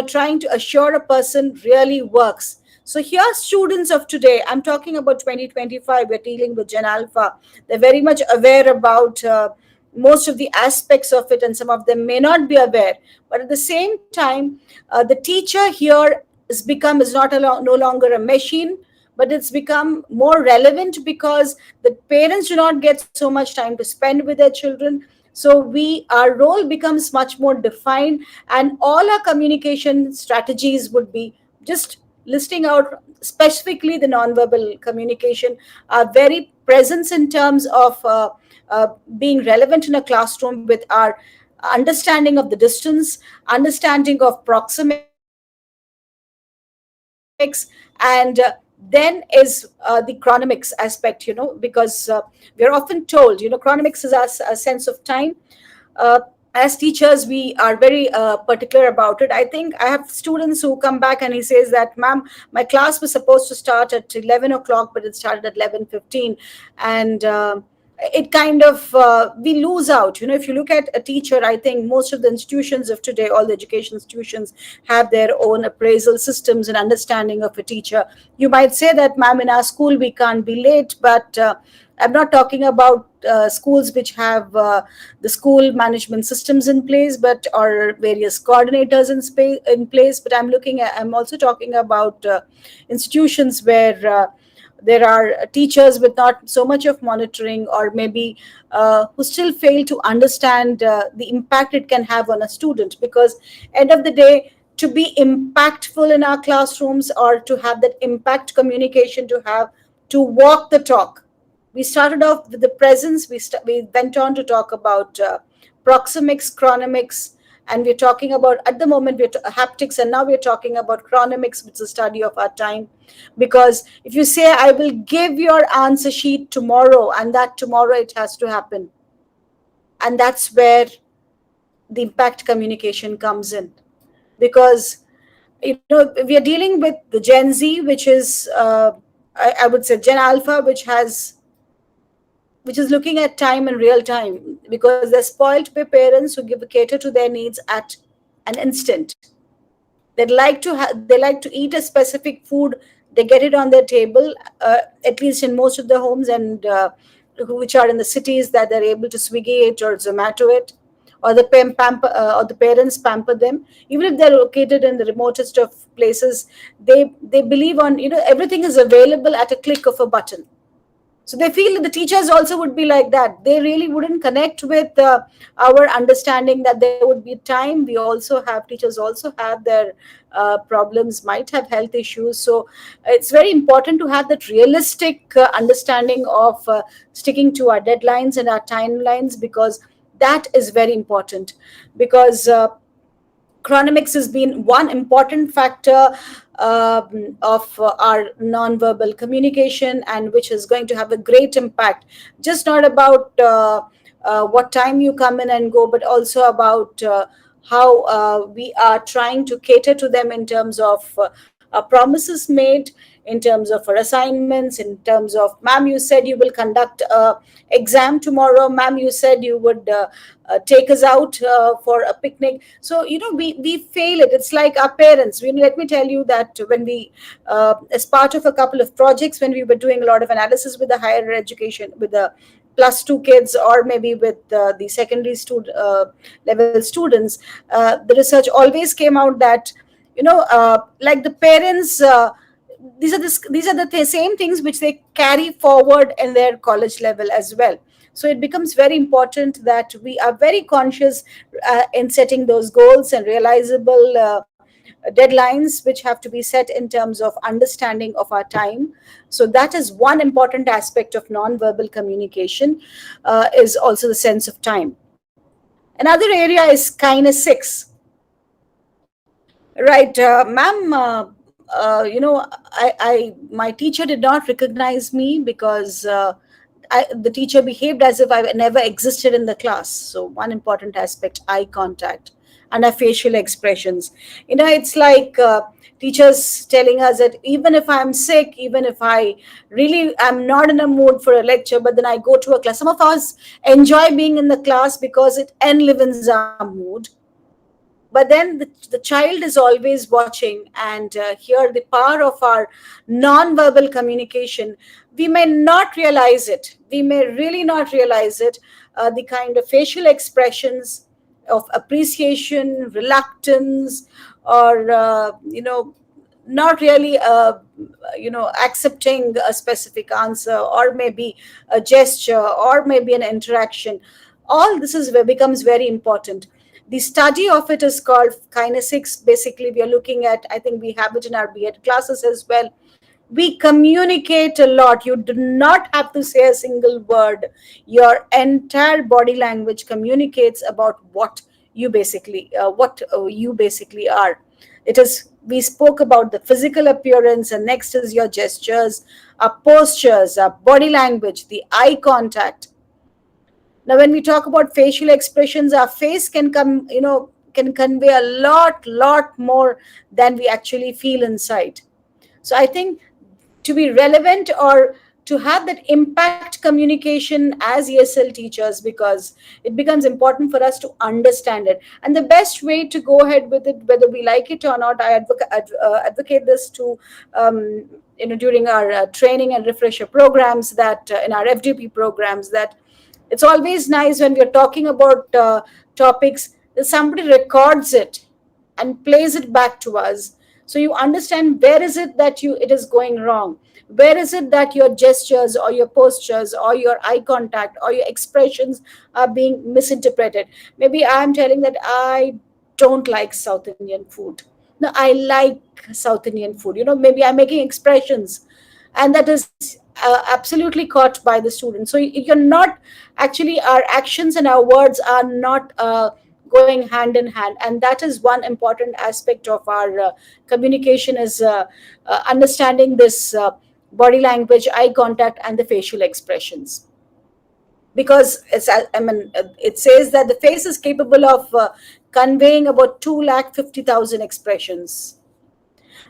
trying to assure a person really works. So here, students of today, I'm talking about 2025, we're dealing with Gen Alpha. They're very much aware about most of the aspects of it, and some of them may not be aware. But at the same time, the teacher here is no longer a machine, but it's become more relevant because the parents do not get so much time to spend with their children. So our role becomes much more defined, and all our communication strategies would be just listing out specifically the nonverbal communication, are very present in terms of being relevant in a classroom with our understanding of the distance, understanding of proxemics, and then is the chronomics aspect, because we're often told, chronomics is a sense of time. As teachers, we are very particular about it. I think I have students who come back and he says that, ma'am, my class was supposed to start at 11 o'clock, but it started at 11:15. And it kind of we lose out. If you look at a teacher, I think most of the institutions of today, all the education institutions, have their own appraisal systems and understanding of a teacher. You might say that, ma'am, in our school we can't be late, but I'm not talking about schools which have the school management systems in place, but or various coordinators in place. But I'm also talking about institutions where there are teachers with not so much of monitoring, or maybe who still fail to understand the impact it can have on a student. Because end of the day, to be impactful in our classrooms, or to have that impact communication, to walk the talk. We started off with the presence. We went on to talk about proxemics, chronomics, and we're talking about, at the moment, haptics, and now we're talking about chronomics, which is the study of our time. Because if you say, I will give your answer sheet tomorrow, and that tomorrow it has to happen. And that's where the impact communication comes in. Because, we are dealing with the Gen Z, which is, I would say, Gen Alpha, which is looking at time in real time, because they're spoiled by parents who cater to their needs at an instant. They like to eat a specific food. They get it on their table, at least in most of the homes, and which are in the cities, that they're able to Swiggy it or Zomato it, or the parents pamper them. Even if they're located in the remotest of places, they believe on, everything is available at a click of a button. So they feel that the teachers also would be like that. They really wouldn't connect with our understanding that there would be time. Teachers also have their problems, might have health issues. So it's very important to have that realistic understanding of sticking to our deadlines and our timelines, because that is very important. Because chronomics has been one important factor of our non-verbal communication, and which is going to have a great impact, just not about what time you come in and go, but also about how we are trying to cater to them in terms of promises made, in terms of our assignments, in terms of, ma'am, you said you will conduct an exam tomorrow. Ma'am, you said you would take us out for a picnic. So, we fail it. It's like our parents. Let me tell you that when we, as part of a couple of projects, when we were doing a lot of analysis with the higher education, with the +2 kids, or maybe with the secondary level students, the research always came out that, like the parents, these are the same things which they carry forward in their college level as well. So it becomes very important that we are very conscious in setting those goals and realizable deadlines which have to be set in terms of understanding of our time. So that is one important aspect of non-verbal communication, is also the sense of time. Another area is kinesics. Right, ma'am, my teacher did not recognize me because the teacher behaved as if I never existed in the class. So one important aspect, eye contact and our facial expressions. It's like teachers telling us that even if I'm sick, even if I really am not in a mood for a lecture, but then I go to a class. Some of us enjoy being in the class because it enlivens our mood. But then the child is always watching, and here the power of our non-verbal communication, we may not realize it. We may really not realize it. The kind of facial expressions of appreciation, reluctance, or, not really, accepting a specific answer, or maybe a gesture, or maybe an interaction. All this becomes very important. The study of it is called kinesics. Basically, we are looking at, I think we have it in our B.Ed classes as well. We communicate a lot. You do not have to say a single word. Your entire body language communicates about what you basically are. We spoke about the physical appearance, and next is your gestures, our postures, our body language, the eye contact. Now, when we talk about facial expressions, our face can convey a lot more than we actually feel inside. So I think to be relevant, or to have that impact communication as ESL teachers, because it becomes important for us to understand it. And the best way to go ahead with it, whether we like it or not, I advocate this to during our training and refresher programs, that in our FDP programs, that it's always nice when we're talking about topics that somebody records it and plays it back to us, so you understand where is it that it is going wrong, where is it that your gestures or your postures or your eye contact or your expressions are being misinterpreted. Maybe I'm telling that I don't like South Indian food. No, I like South Indian food. Maybe I'm making expressions, and that is absolutely caught by the student. So you're not actually, our actions and our words are not going hand in hand, and that is one important aspect of our communication, is understanding this body language, eye contact, and the facial expressions. Because it says that the face is capable of conveying about 250,000 expressions.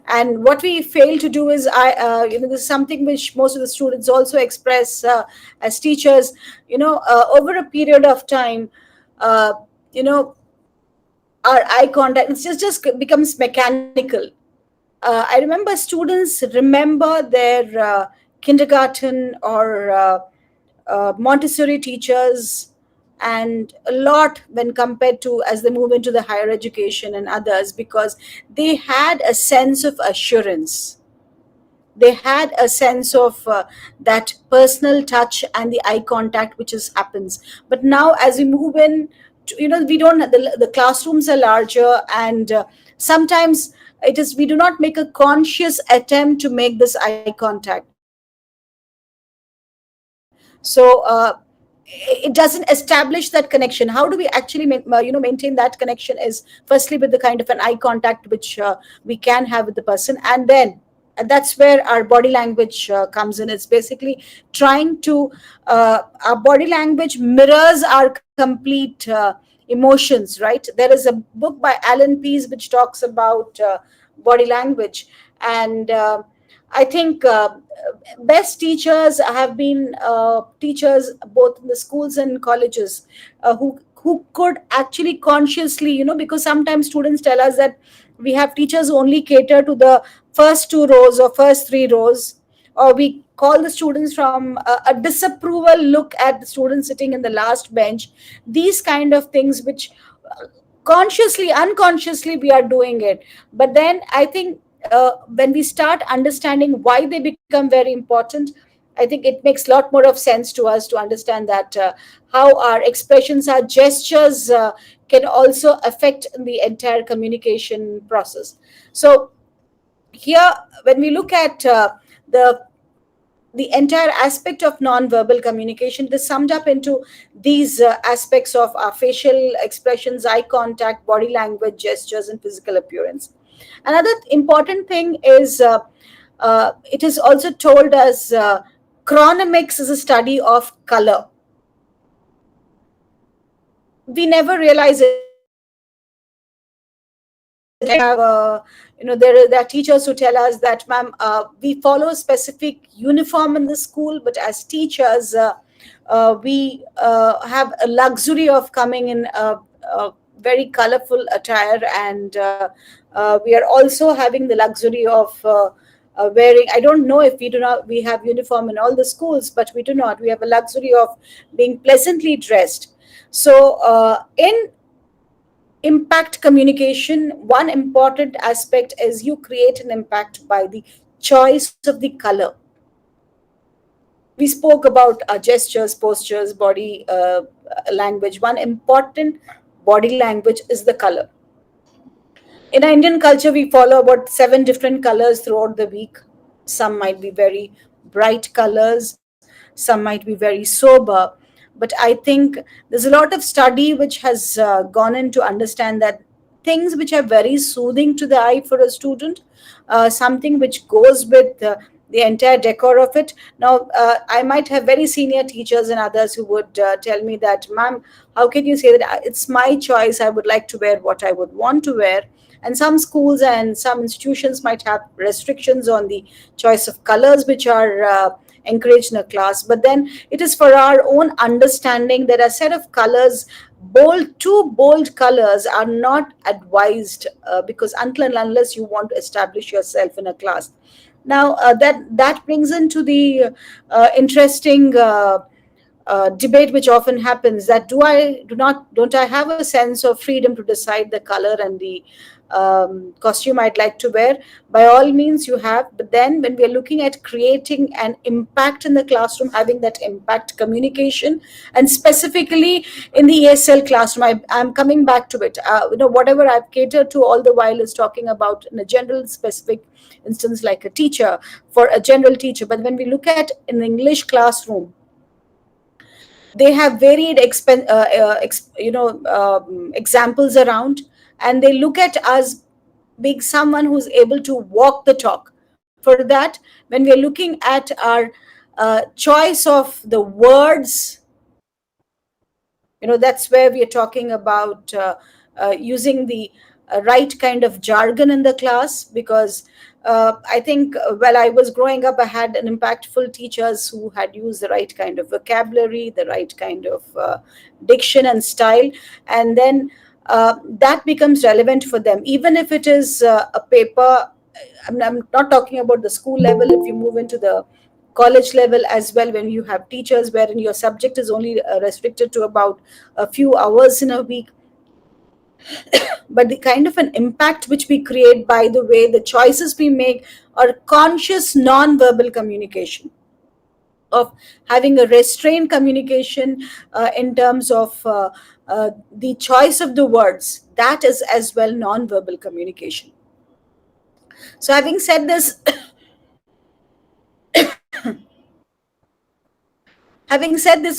And what we fail to do is, this is something which most of the students also express as teachers. Over a period of time, our eye contact, it just becomes mechanical. I remember students remember their kindergarten or Montessori teachers, and a lot when compared to as they move into the higher education and others, because they had a sense of assurance. They had a sense of that personal touch and the eye contact which happens. But now as we move in, we don't, the classrooms are larger, and sometimes we do not make a conscious attempt to make this eye contact. So it doesn't establish that connection. How do we actually maintain that connection is firstly with the kind of an eye contact which we can have with the person, and then that's where our body language comes in. It's basically trying to our body language mirrors our complete emotions, right? There is a book by Alan Pease which talks about body language, and I think best teachers have been teachers both in the schools and colleges who could actually consciously, because sometimes students tell us that we have teachers who only cater to the first 2 rows or first 3 rows, or we call the students from a disapproval look at the students sitting in the last bench. These kind of things which consciously, unconsciously we are doing it. But then I think when we start understanding why they become very important, I think it makes a lot more of sense to us to understand that how our expressions, our gestures can also affect the entire communication process. So here, when we look at the entire aspect of non-verbal communication, this summed up into these aspects of our facial expressions, eye contact, body language, gestures, and physical appearance. Another important thing is it is also told as chronomics is a study of color. We never realize it. There are teachers who tell us that, ma'am, we follow a specific uniform in the school, but as teachers, we have a luxury of coming in a very colorful attire, and we are also having the luxury of wearing, I don't know if we have uniform in all the schools, but we do not. We have a luxury of being pleasantly dressed. So in impact communication, one important aspect is you create an impact by the choice of the color. We spoke about gestures, postures, body language. One important body language is the color. In our Indian culture, we follow about 7 different colors throughout the week. Some might be very bright colors, some might be very sober. But I think there's a lot of study which has gone in to understand that things which are very soothing to the eye for a student, something which goes with the entire decor of it. Now, I might have very senior teachers and others who would tell me that, ma'am, how can you say that it's my choice? I would like to wear what I would want to wear. And some schools and some institutions might have restrictions on the choice of colors which are encouraged in a class. But then it is for our own understanding that a set of colors, too bold colors are not advised, because until and unless you want to establish yourself in a class. Now that brings into the interesting debate which often happens, that don't I have a sense of freedom to decide the color and the costume I'd like to wear? By all means you have, but then when we're looking at creating an impact in the classroom, having that impact communication, and specifically in the ESL classroom, I'm coming back to it. Whatever I've catered to all the while is talking about in a general specific instance, like a teacher, for a general teacher. But when we look at an English classroom, they have varied examples around, and they look at us being someone who's able to walk the talk. For that, when we're looking at our choice of the words, that's where we are talking about using the right kind of jargon in the class, because I think while I was growing up, I had an impactful teachers who had used the right kind of vocabulary, the right kind of diction and style, and then that becomes relevant for them, even if it is a paper. I'm not talking about the school level. If you move into the college level as well, when you have teachers wherein your subject is only restricted to about a few hours in a week, but the kind of an impact which we create by the way the choices we make are conscious non-verbal communication, of having a restrained communication in terms of the choice of the words, that is as well non-verbal communication. So having said this,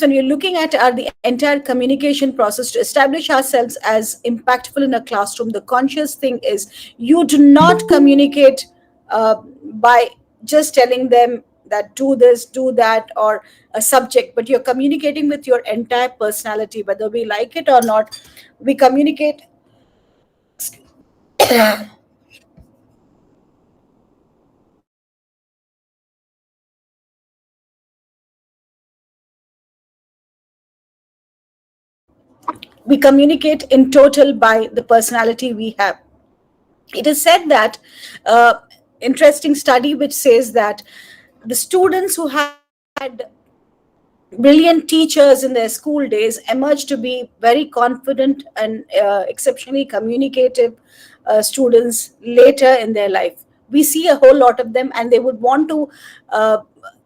when you're looking at the entire communication process to establish ourselves as impactful in a classroom, the conscious thing is you do not communicate by just telling them that do this, do that, or a subject, but you're communicating with your entire personality, whether we like it or not. We communicate. We communicate in total by the personality we have. It is said that interesting study which says that the students who had brilliant teachers in their school days emerge to be very confident and exceptionally communicative students later in their life. We see a whole lot of them, and they would want to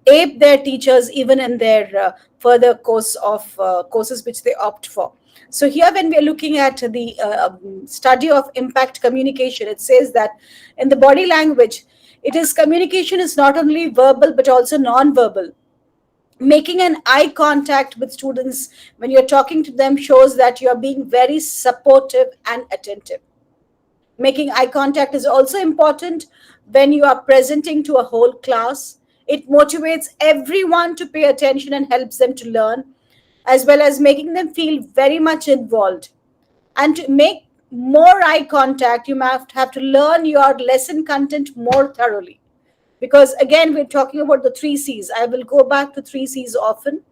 ape their teachers even in their further courses which they opt for. So here, when we are looking at the study of impact communication, it says that in the body language, communication is not only verbal but also non-verbal. Making an eye contact with students when you're talking to them shows that you're being very supportive and attentive. Making eye contact is also important when you are presenting to a whole class. It motivates everyone to pay attention and helps them to learn, as well as making them feel very much involved. And to make more eye contact, you might have to learn your lesson content more thoroughly. Because again, we're talking about the 3 C's. I will go back to 3 C's often.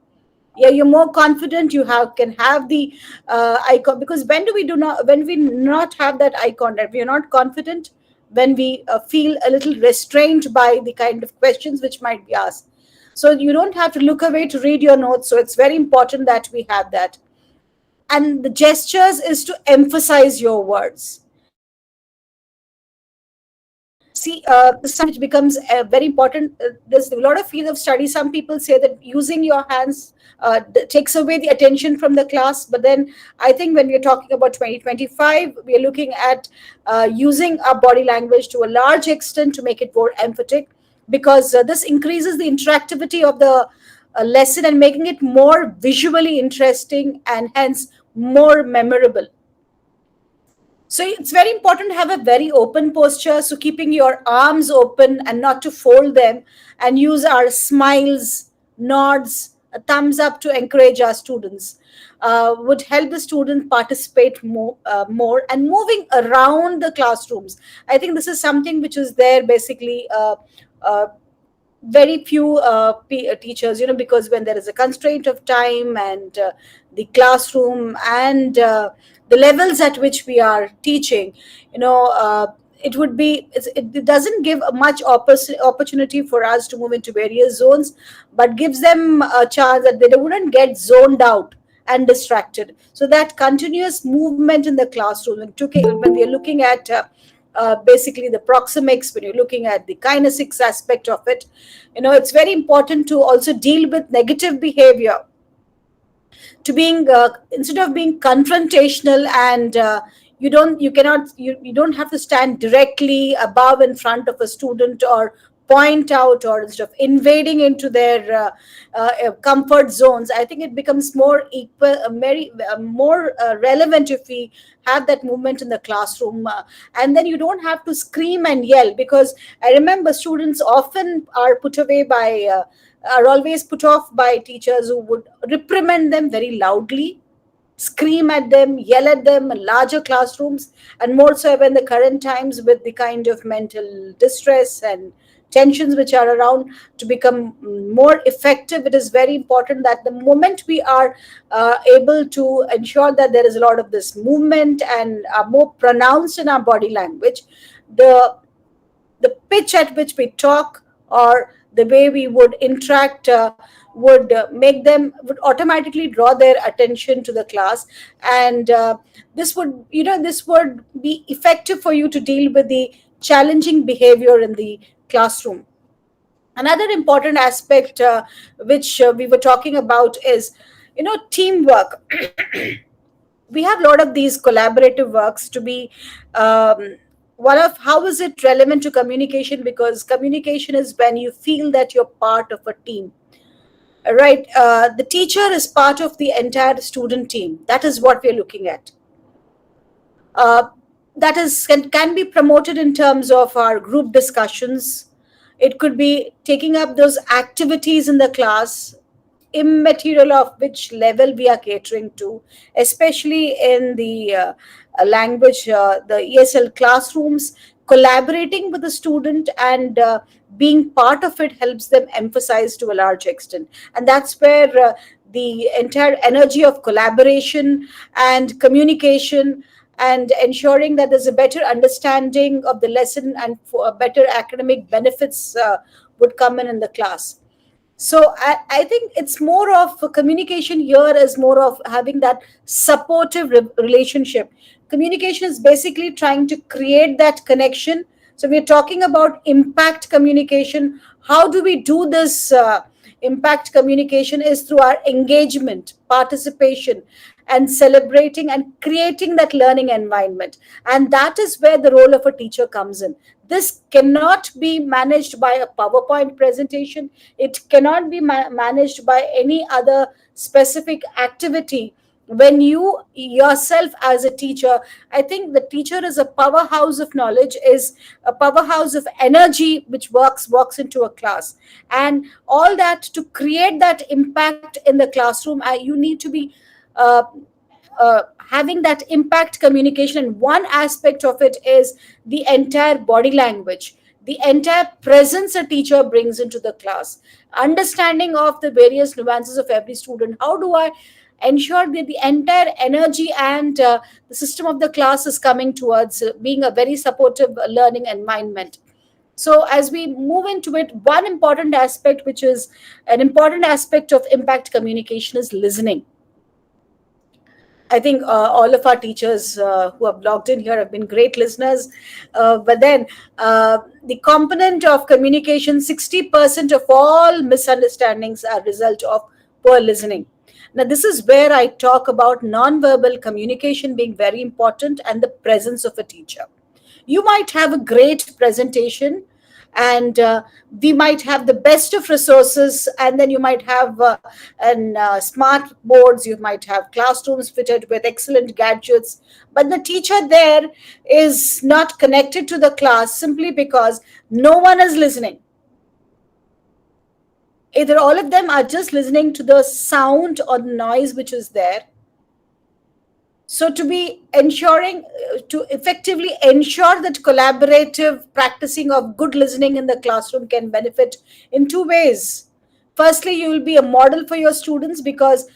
Yeah, you're more confident. You can have the eye contact. Because when we not have that eye contact, we are not confident. When we feel a little restrained by the kind of questions which might be asked. So you don't have to look away to read your notes. So it's very important that we have that. And the gestures is to emphasize your words. See, which becomes very important. There's a lot of field of study. Some people say that using your hands takes away the attention from the class. But then I think when we're talking about 2025, we are looking at using our body language to a large extent to make it more emphatic, because this increases the interactivity of the lesson and making it more visually interesting and hence more memorable. So it's very important to have a very open posture. So keeping your arms open and not to fold them, and use our smiles, nods, a thumbs up to encourage our students would help the student participate more and moving around the classrooms. I think this is something which is there basically very few teachers, because when there is a constraint of time and the classroom and the levels at which we are teaching, it would be it doesn't give a much opportunity for us to move into various zones, but gives them a chance that they wouldn't get zoned out and distracted. So that continuous movement in the classroom, when we are looking at basically the proxemics, when you're looking at the kinesics aspect of it, it's very important to also deal with negative behavior, to being instead of being confrontational, and you don't have to stand directly above in front of a student or point out, or instead of invading into their comfort zones. I think it becomes more equal, more relevant if we have that movement in the classroom, and then you don't have to scream and yell, because I remember students often are always put off by teachers who would reprimand them very loudly, scream at them, yell at them in larger classrooms, and more so when the current times with the kind of mental distress and tensions which are around. To become more effective, it is very important that the moment we are able to ensure that there is a lot of this movement and are more pronounced in our body language, the pitch at which we talk or the way we would interact would automatically draw their attention to the class, and this would be effective for you to deal with the challenging behavior in the classroom. Another important aspect which we were talking about is teamwork. We have a lot of these collaborative works to be one of how is it relevant to communication, because communication is when you feel that you're part of a team, right? The teacher is part of the entire student team. That is what we're looking at. That is can be promoted in terms of our group discussions. It could be taking up those activities in the class, immaterial of which level we are catering to, especially in the language, the ESL classrooms. Collaborating with the student and being part of it helps them emphasize to a large extent. And that's where the entire energy of collaboration and communication and ensuring that there's a better understanding of the lesson and for better academic benefits would come in the class. So I think it's more of communication here is more of having that supportive relationship. Communication is basically trying to create that connection. So we're talking about impact communication. How do we do this impact communication is through our engagement, participation, and celebrating and creating that learning environment. And that is where the role of a teacher comes in. This cannot be managed by a PowerPoint presentation. It cannot be managed by any other specific activity. When you yourself as a teacher, I think the teacher is a powerhouse of knowledge, is a powerhouse of energy which walks into a class. And all that to create that impact in the classroom, you need to be having that impact communication. And one aspect of it is the entire body language, the entire presence a teacher brings into the class, understanding of the various nuances of every student. How do I ensure that the entire energy and the system of the class is coming towards being a very supportive learning environment? So as we move into it, one important aspect, which is an important aspect of impact communication, is listening. I think all of our teachers who have logged in here have been great listeners. But then the component of communication, 60% of all misunderstandings are a result of poor listening. Now, this is where I talk about nonverbal communication being very important and the presence of a teacher. You might have a great presentation, and we might have the best of resources, and then you might have smart boards, you might have classrooms fitted with excellent gadgets, but the teacher there is not connected to the class simply because no one is listening. Either all of them are just listening to the sound or the noise which is there, So to be ensuring, to effectively ensure that collaborative practicing of good listening in the classroom can benefit in two ways. Firstly, you will be a model for your students, because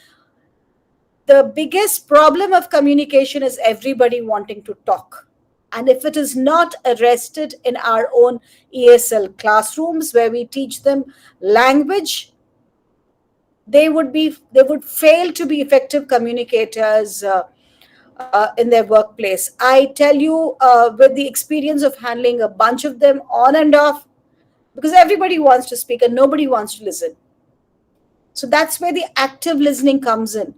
the biggest problem of communication is everybody wanting to talk. And if it is not arrested in our own ESL classrooms where we teach them language, they would fail to be effective communicators in their workplace. I tell you, with the experience of handling a bunch of them on and off, because everybody wants to speak and nobody wants to listen. So that's where the active listening comes in.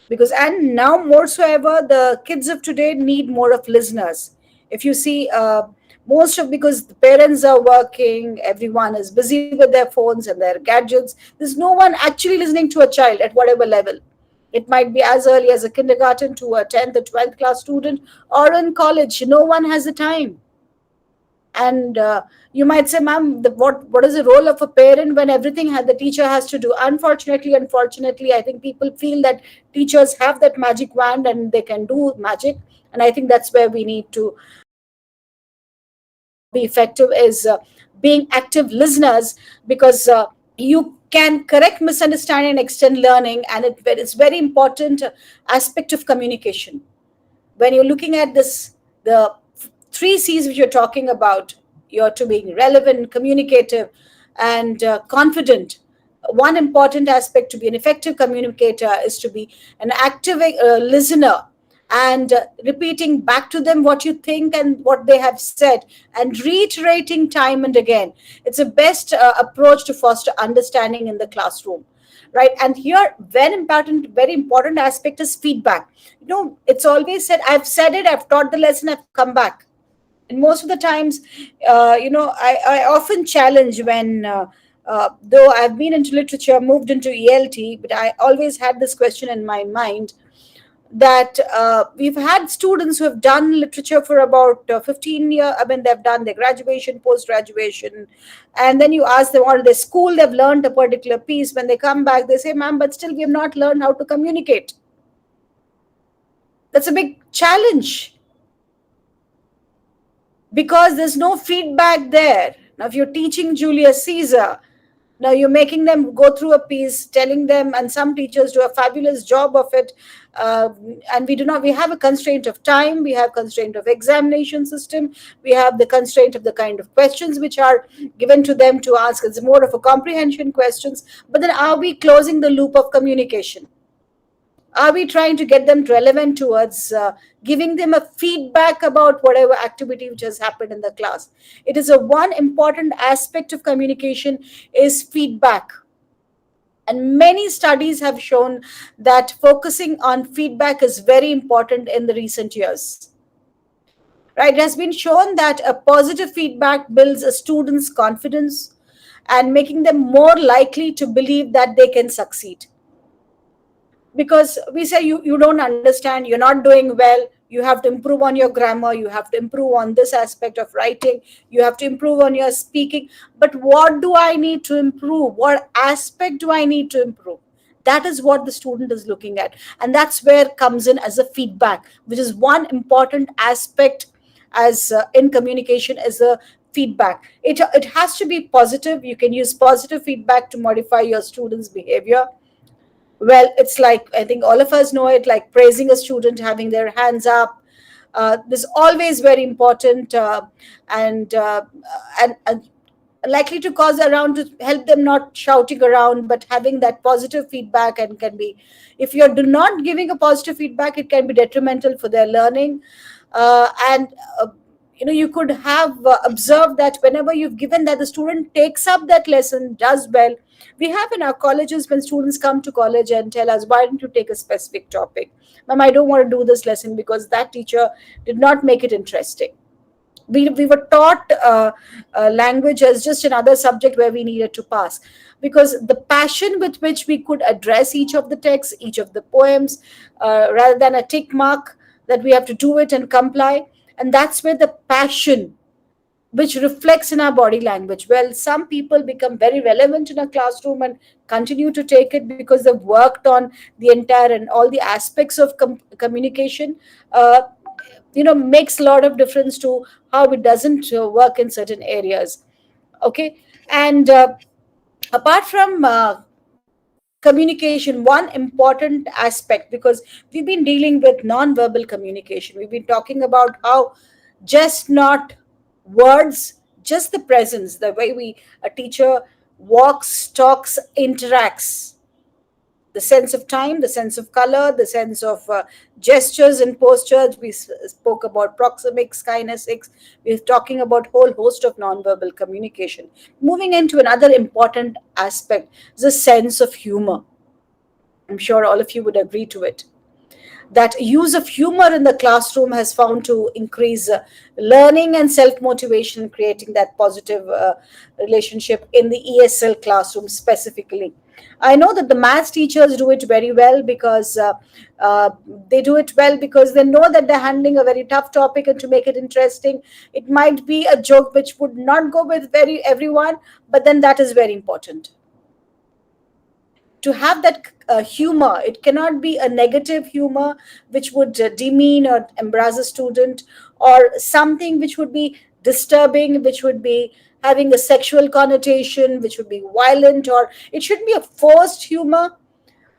Because, and now more so ever, the kids of today need more of listeners. If you see, because the parents are working, everyone is busy with their phones and their gadgets, there's no one actually listening to a child at whatever level. It might be as early as a kindergarten to a 10th or 12th class student, or in college. No one has the time. And you might say, ma'am, what is the role of a parent when everything the teacher has to do? Unfortunately, I think people feel that teachers have that magic wand and they can do magic. And I think that's where we need to be effective, is being active listeners, because you can correct misunderstanding and extend learning. And it's very important aspect of communication. When you're looking at this, the 3 C's which you're talking about, you're to being relevant, communicative, and confident. One important aspect to be an effective communicator is to be an active listener, and repeating back to them what you think and what they have said, and reiterating time and again. It's the best approach to foster understanding in the classroom. Right. And here, very important aspect is feedback. It's always said, I've said it, I've taught the lesson, I've come back. And most of the times, I often challenge when, though I've been into literature, moved into ELT, but I always had this question in my mind, that we've had students who have done literature for about 15 years. I mean, they've done their graduation, post-graduation, and then you ask them, or their school, they've learned a particular piece. When they come back, they say, ma'am, but still we have not learned how to communicate. That's a big challenge, because there's no feedback there. Now, if you're teaching Julius Caesar, now you're making them go through a piece, telling them, and some teachers do a fabulous job of it. And we have a constraint of time, we have constraint of examination system, we have the constraint of the kind of questions which are given to them to ask. It's more of a comprehension questions. But then, are we closing the loop of communication? Are we trying to get them relevant towards giving them a feedback about whatever activity which has happened in the class? It is one important aspect of communication is feedback. And many studies have shown that focusing on feedback is very important in the recent years. Right? It has been shown that a positive feedback builds a student's confidence and making them more likely to believe that they can succeed. Because we say, you don't understand, you're not doing well, you have to improve on your grammar, you have to improve on this aspect of writing, you have to improve on your speaking. But what do I need to improve? What aspect do I need to improve? That is what the student is looking at. And that's where comes in as a feedback, which is one important aspect as in communication, as a feedback. It has to be positive. You can use positive feedback to modify your students' behavior. Well, it's like, I think all of us know it, like praising a student, having their hands up. This is always very important and likely to cause around, to help them not shouting around, but having that positive feedback. And can be, if you're not giving a positive feedback, it can be detrimental for their learning. You could have observed that whenever you've given that, the student takes up that lesson, does well. We have in our colleges, when students come to college and tell us, why don't you take a specific topic? Ma'am, I don't want to do this lesson because that teacher did not make it interesting. We were taught language as just another subject where we needed to pass, because the passion with which we could address each of the texts, each of the poems, rather than a tick mark that we have to do it and comply. And that's where the passion which reflects in our body language. Well, some people become very relevant in a classroom and continue to take it because they've worked on the entire and all the aspects of communication. Makes a lot of difference to how it doesn't work in certain areas. Okay, and apart from communication, one important aspect, because we've been dealing with non-verbal communication, we've been talking about how just not words, just the presence, the way a teacher walks, talks, interacts, the sense of time, the sense of color, the sense of gestures and postures. We spoke about proxemics, kinesics. We're talking about whole host of nonverbal communication. Moving into another important aspect is the sense of humor. I'm sure all of you would agree to it. That use of humor in the classroom has found to increase learning and self-motivation, creating that positive relationship in the ESL classroom specifically. I know that the maths teachers do it very well because they do it well because they know that they're handling a very tough topic, and to make it interesting, it might be a joke which would not go with everyone, but then that is very important. To have that humor, it cannot be a negative humor which would demean or embarrass a student, or something which would be disturbing, which would be having a sexual connotation, which would be violent, or it should be a forced humor.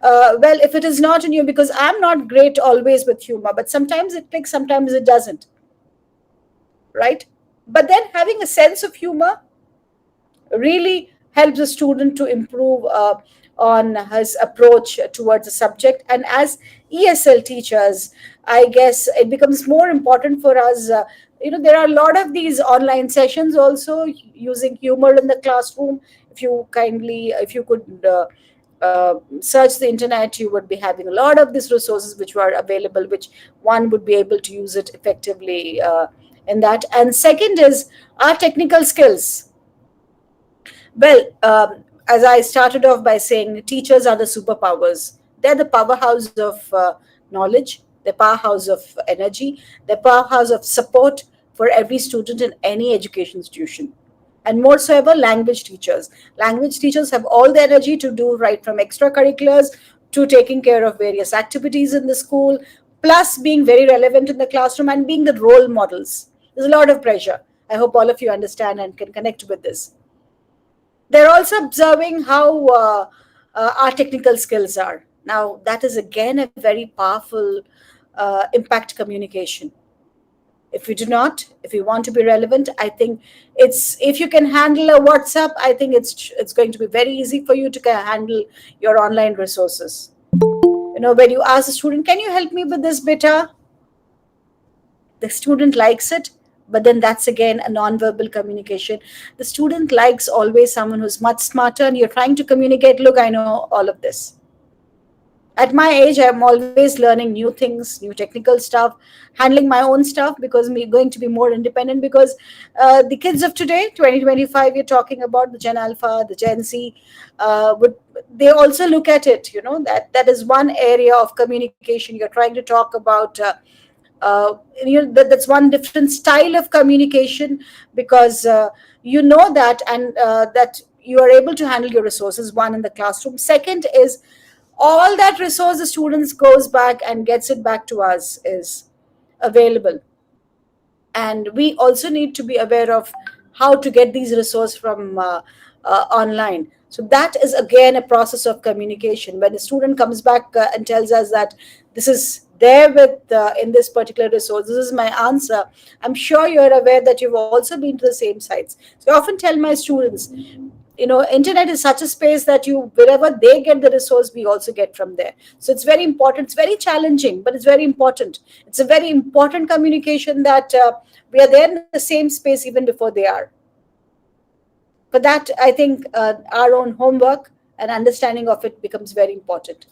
Well, if it is not in you, because I'm not great always with humor, but sometimes it clicks, sometimes it doesn't, right? But then having a sense of humor really helps a student to improve on his approach towards the subject. And as ESL teachers, I guess it becomes more important for us. There are a lot of these online sessions also using humor in the classroom. If you could search the internet, you would be having a lot of these resources which were available, which one would be able to use it effectively in that. And second is our technical skills. Well, as I started off by saying, teachers are the superpowers. They're the powerhouse of knowledge, the powerhouse of energy, the powerhouse of support for every student in any education institution. And more so ever, language teachers. Language teachers have all the energy to do right from extracurriculars to taking care of various activities in the school, plus being very relevant in the classroom and being the role models. There's a lot of pressure. I hope all of you understand and can connect with this. They're also observing how our technical skills are. Now, that is again a very powerful impact communication. If we want to be relevant, I think if you can handle a WhatsApp, I think it's going to be very easy for you to handle your online resources. When you ask a student, can you help me with this beta? The student likes it. But then that's again a non-verbal communication. The student likes always someone who's much smarter, and you're trying to communicate, look, I know all of this. At my age, I'm always learning new things, new technical stuff, handling my own stuff, because I'm going to be more independent, because the kids of today, 2025, we're talking about the Gen Alpha, the Gen Z, they also look at it, that is one area of communication. You're trying to talk about that's one different style of communication, because that and that you are able to handle your resources, one, in the classroom. Second is all that resource the students goes back and gets it back to us is available. And we also need to be aware of how to get these resources from online. So that is again a process of communication. When a student comes back and tells us that this is there with in this particular resource, this is my answer, I'm sure you're aware that you've also been to the same sites. So I often tell my students, internet is such a space that wherever they get the resource, we also get from there. So it's very important. It's very challenging, but it's very important. It's a very important communication that we are there in the same space even before they are. For that, I think our own homework and understanding of it becomes very important.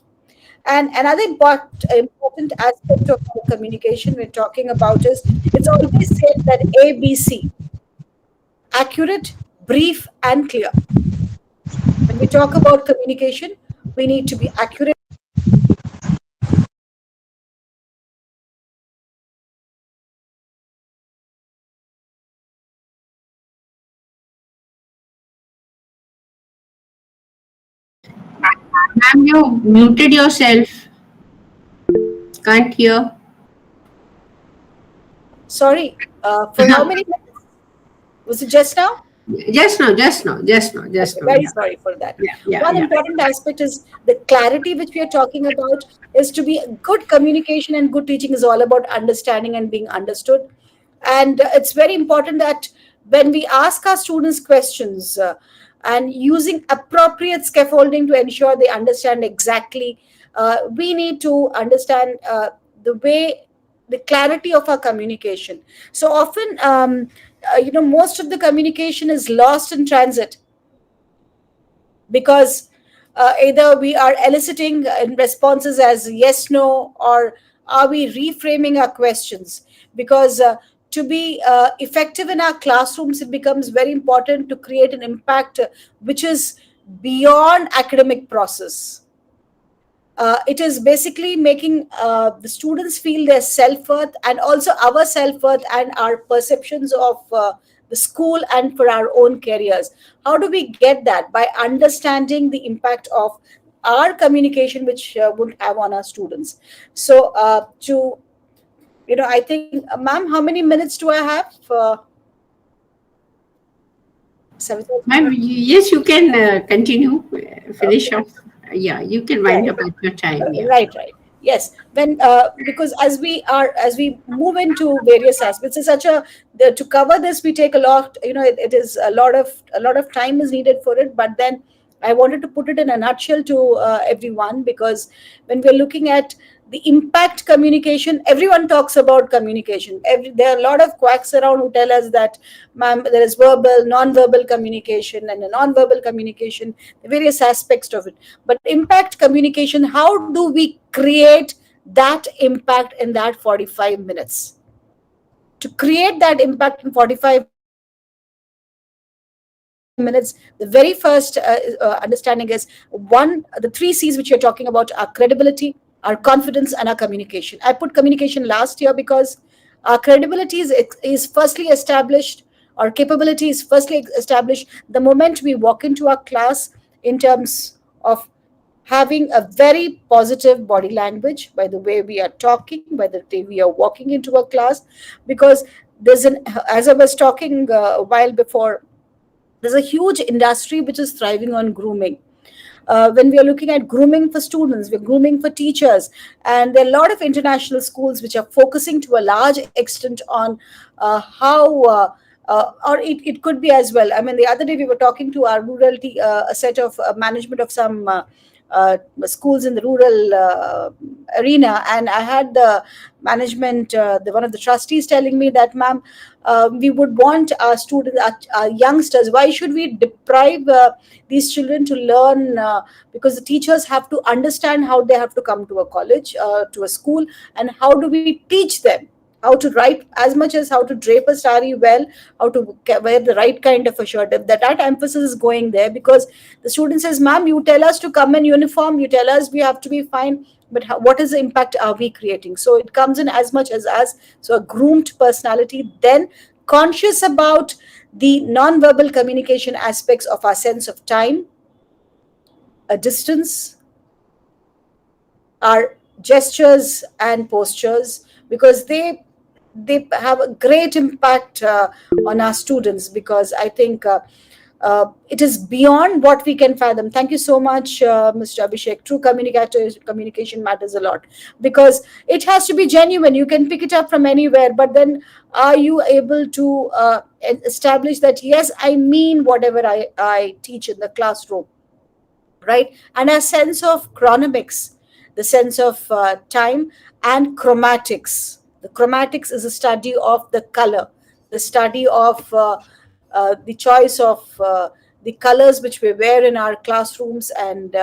And another important aspect of communication we're talking about is, it's always said that ABC, accurate, brief, and clear. When we talk about communication, we need to be accurate, Ma'am, you muted yourself. Can't hear. Sorry, for how many minutes? Was it just now? Just now, just now, just now, just Okay, now. very Yeah, sorry for that. yeah, One yeah. important aspect is the clarity which we are talking about is to be good communication, and good teaching is all about understanding and being understood. And it's very important that when we ask our students questions and using appropriate scaffolding to ensure they understand exactly, we need to understand the way, the clarity of our communication. So often, most of the communication is lost in transit, because either we are eliciting in responses as yes, no, or are we reframing our questions? Because to be effective in our classrooms, it becomes very important to create an impact which is beyond academic process. It is basically making the students feel their self-worth, and also our self-worth and our perceptions of the school and for our own careers. How do we get that? By understanding the impact of our communication which would have on our students. So to I think, ma'am, how many minutes do I have? 7. Ma'am, yes, you can continue, finish off. Yeah, you can wind up at your time. Yeah. Right. Yes, when because as we move into various aspects, it's such a to cover this we take a lot. It is a lot of time is needed for it. But then I wanted to put it in a nutshell to everyone, because when we're looking at the impact communication, everyone talks about communication. There are a lot of quacks around who tell us that, ma'am, there is verbal, non-verbal communication, and a non-verbal communication, the various aspects of it. But impact communication, how do we create that impact in that 45 minutes? To create that impact in 45 minutes, the very first understanding is the 3 C's which you're talking about are credibility, our confidence, and our communication. I put communication last year because our credibility is firstly established, our capability is firstly established the moment we walk into our class, in terms of having a very positive body language, by the way we are talking, by the way we are walking into a class. Because as I was talking a while before, there's a huge industry which is thriving on grooming. When we are looking at grooming for students, we're grooming for teachers, and there are a lot of international schools which are focusing to a large extent on how. Or it could be as well. I mean, the other day we were talking to our a set of management of some schools in the rural arena, and I had the management, one of the trustees, telling me that, ma'am, we would want our students, our youngsters, why should we deprive these children to learn? Because the teachers have to understand how they have to come to a college, to a school, and how do we teach them how to write, as much as how to drape a sari well, how to wear the right kind of a shirt. If that emphasis is going there, because the student says, ma'am, you tell us to come in uniform, you tell us we have to be fine, but what is the impact are we creating? So it comes in as much as so a groomed personality, then conscious about the non-verbal communication aspects of our sense of time, a distance, our gestures and postures, because they have a great impact on our students. Because I think it is beyond what we can fathom. Thank you so much, Mr. Abhishek. True communication matters a lot, because it has to be genuine. You can pick it up from anywhere, but then are you able to establish that, yes, I mean whatever I teach in the classroom, right? And a sense of chronomics, the sense of time, and chromatics. The chromatics is a study of the color, the study of the choice of the colors which we wear in our classrooms. And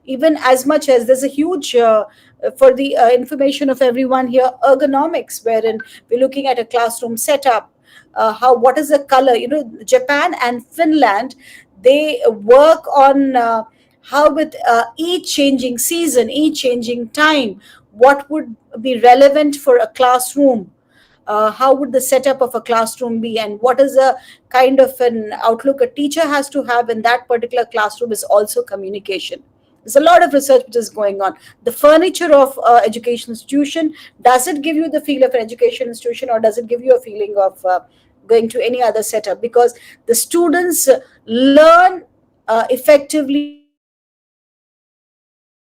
even as much as there's a huge for the information of everyone here, ergonomics, wherein we're looking at a classroom setup, what is the color. Japan and Finland, they work on how with each changing season, each changing time, what would be relevant for a classroom. How would the setup of a classroom be, and what is the kind of an outlook a teacher has to have in that particular classroom is also communication. There's a lot of research which is going on. The furniture of education institution, does it give you the feel of an education institution, or does it give you a feeling of going to any other setup? Because the students learn effectively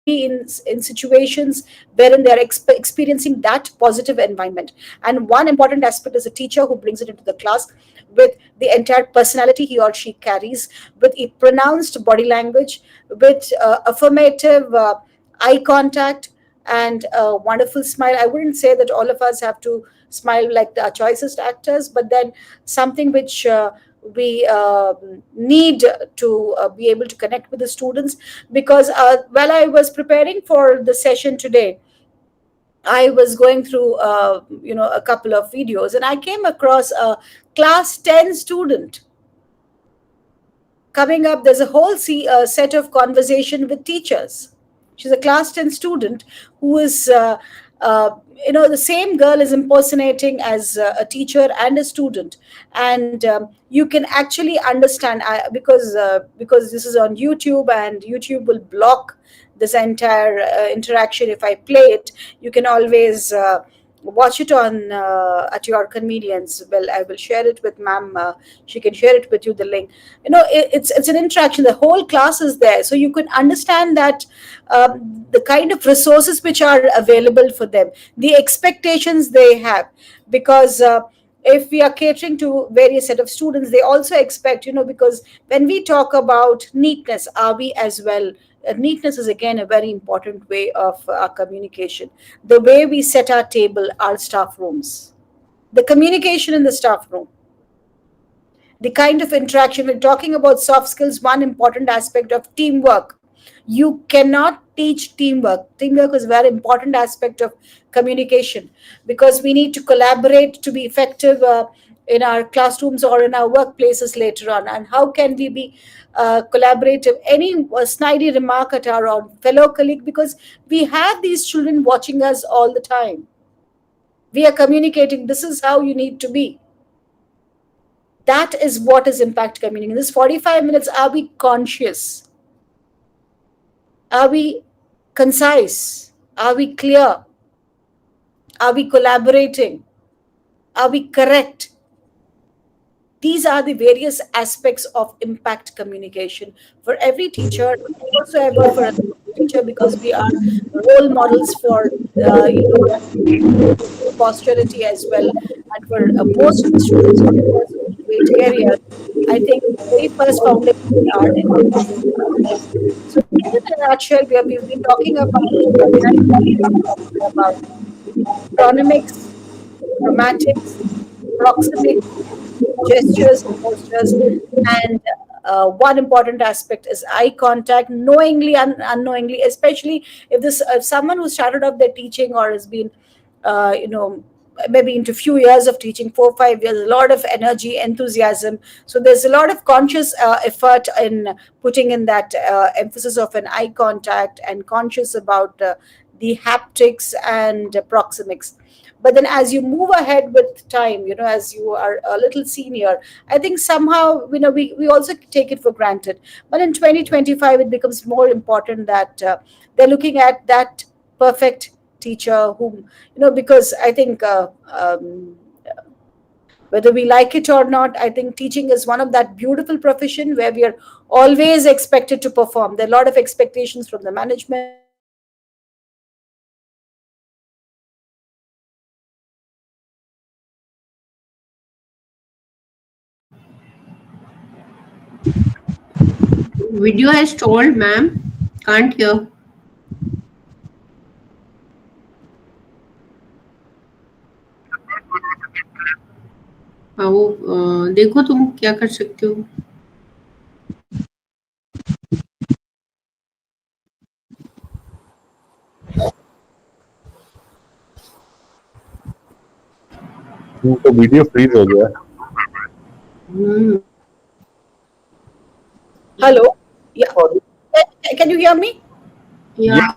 in situations wherein they are experiencing that positive environment. And one important aspect is a teacher who brings it into the class with the entire personality he or she carries, with a pronounced body language, with affirmative eye contact, and a wonderful smile. I wouldn't say that all of us have to smile like the choicest actors, but then something which we need to be able to connect with the students. Because while I was preparing for the session today, I was going through a couple of videos, and I came across a class 10 student coming up. There's a whole set of conversation with teachers. She's a class 10 student who is the same girl is impersonating as a teacher and a student. And you can actually understand, because this is on YouTube, and YouTube will block this entire interaction if I play it. You can always watch it on at your convenience. Well, I will share it with ma'am. She can share it with you, the link. It's an interaction. The whole class is there, so you can understand that the kind of resources which are available for them, the expectations they have. Because if we are catering to various set of students, they also expect, because when we talk about neatness, are we as well? Neatness is again a very important way of our communication. The way we set our table, our staff rooms, the communication in the staff room, the kind of interaction. We're talking about soft skills. One important aspect of teamwork. You cannot teach teamwork. Teamwork is a very important aspect of communication, because we need to collaborate to be effective in our classrooms or in our workplaces later on. And how can we be collaborative? Any snidey remark at our own fellow colleague, because we have these children watching us all the time. We are communicating, this is how you need to be. That is what is impact communication. In this 45 minutes, are we conscious? Are we concise? Are we clear? Are we collaborating? Are we correct? These are the various aspects of impact communication for every teacher, whatsoever for a teacher, because we are role models for posterity as well, and for most of the students who are in great areas. I think the very first foundation are so. In a nutshell, we've been talking about chronomics, chromatics, proxemics, gestures, postures, and one important aspect is eye contact, knowingly and unknowingly. Especially if someone who started off their teaching or has been, maybe into few years of teaching, 4-5 years, a lot of energy, enthusiasm. So there's a lot of conscious effort in putting in that emphasis of an eye contact, and conscious about the haptics and proxemics. But then as you move ahead with time, as you are a little senior, I think somehow, we also take it for granted. But in 2025, it becomes more important that they're looking at that perfect teacher whom, because I think whether we like it or not, I think teaching is one of that beautiful profession where we are always expected to perform. There are a lot of expectations from the management. Video has stalled, ma'am. Can't hear. हाँ वो देखो तुम क्या कर सकते हो. तो video freeze हो गया. Hello. Yeah. Can you hear me? Yeah.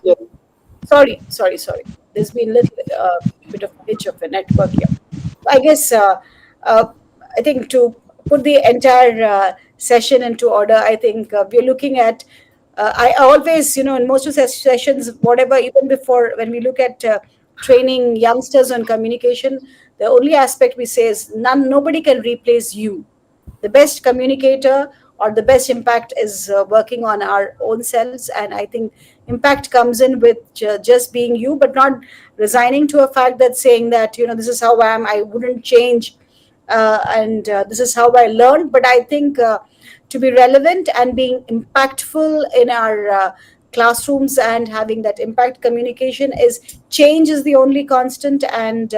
Sorry. There's been a little bit of glitch of a network here. I guess I think to put the entire session into order, I think we're looking at I always, in most of the sessions, whatever, even before when we look at training youngsters on communication, the only aspect we say is nobody can replace you. The best communicator or the best impact is working on our own selves. And I think impact comes in with just being you, but not resigning to a fact that saying that, this is how I am, I wouldn't change. And this is how I learned. But I think to be relevant and being impactful in our classrooms and having that impact communication is change is the only constant. And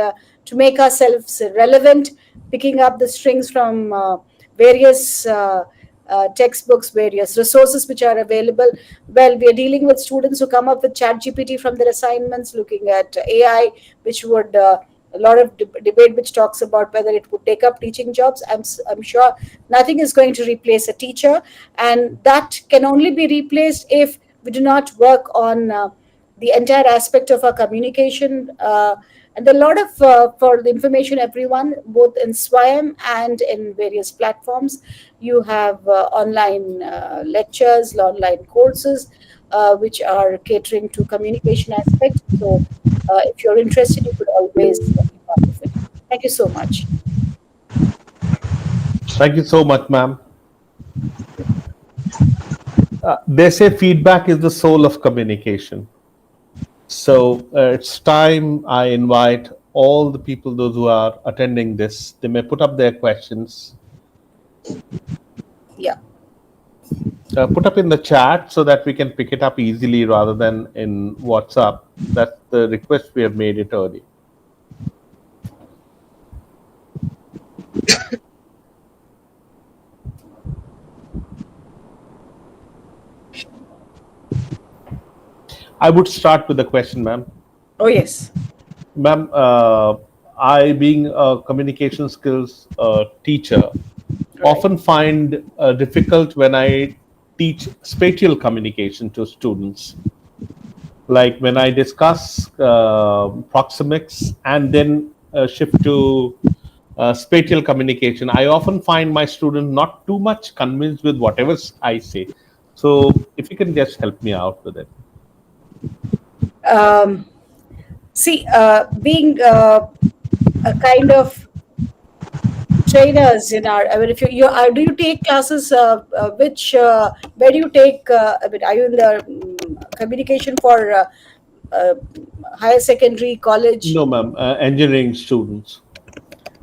to make ourselves relevant, picking up the strings from various textbooks, various resources which are available. Well, we are dealing with students who come up with ChatGPT from their assignments, looking at AI, which would a lot of debate which talks about whether it would take up teaching jobs. I'm sure nothing is going to replace a teacher, and that can only be replaced if we do not work on the entire aspect of our communication. And a lot of, for the information, everyone, both in Swayam and in various platforms, you have online lectures, online courses, which are catering to communication aspects. So if you're interested, you could always be part of it. Thank you so much. Thank you so much, ma'am. They say feedback is the soul of communication. So it's time I invite all the people, those who are attending this, they may put up their questions. Yeah. Put up in the chat so that we can pick it up easily rather than in WhatsApp. That's the request we have made it early. I would start with the question, ma'am. Oh, yes. Ma'am, I, being a communication skills teacher, often find difficult when I teach spatial communication to students. Like when I discuss proxemics and then shift to spatial communication, I often find my student not too much convinced with whatever I say. So if you can just help me out with it. Being a kind of trainers in our, I mean, if you do you take classes, where do you take, I mean, are you in the communication for higher secondary, college? No, ma'am, engineering students.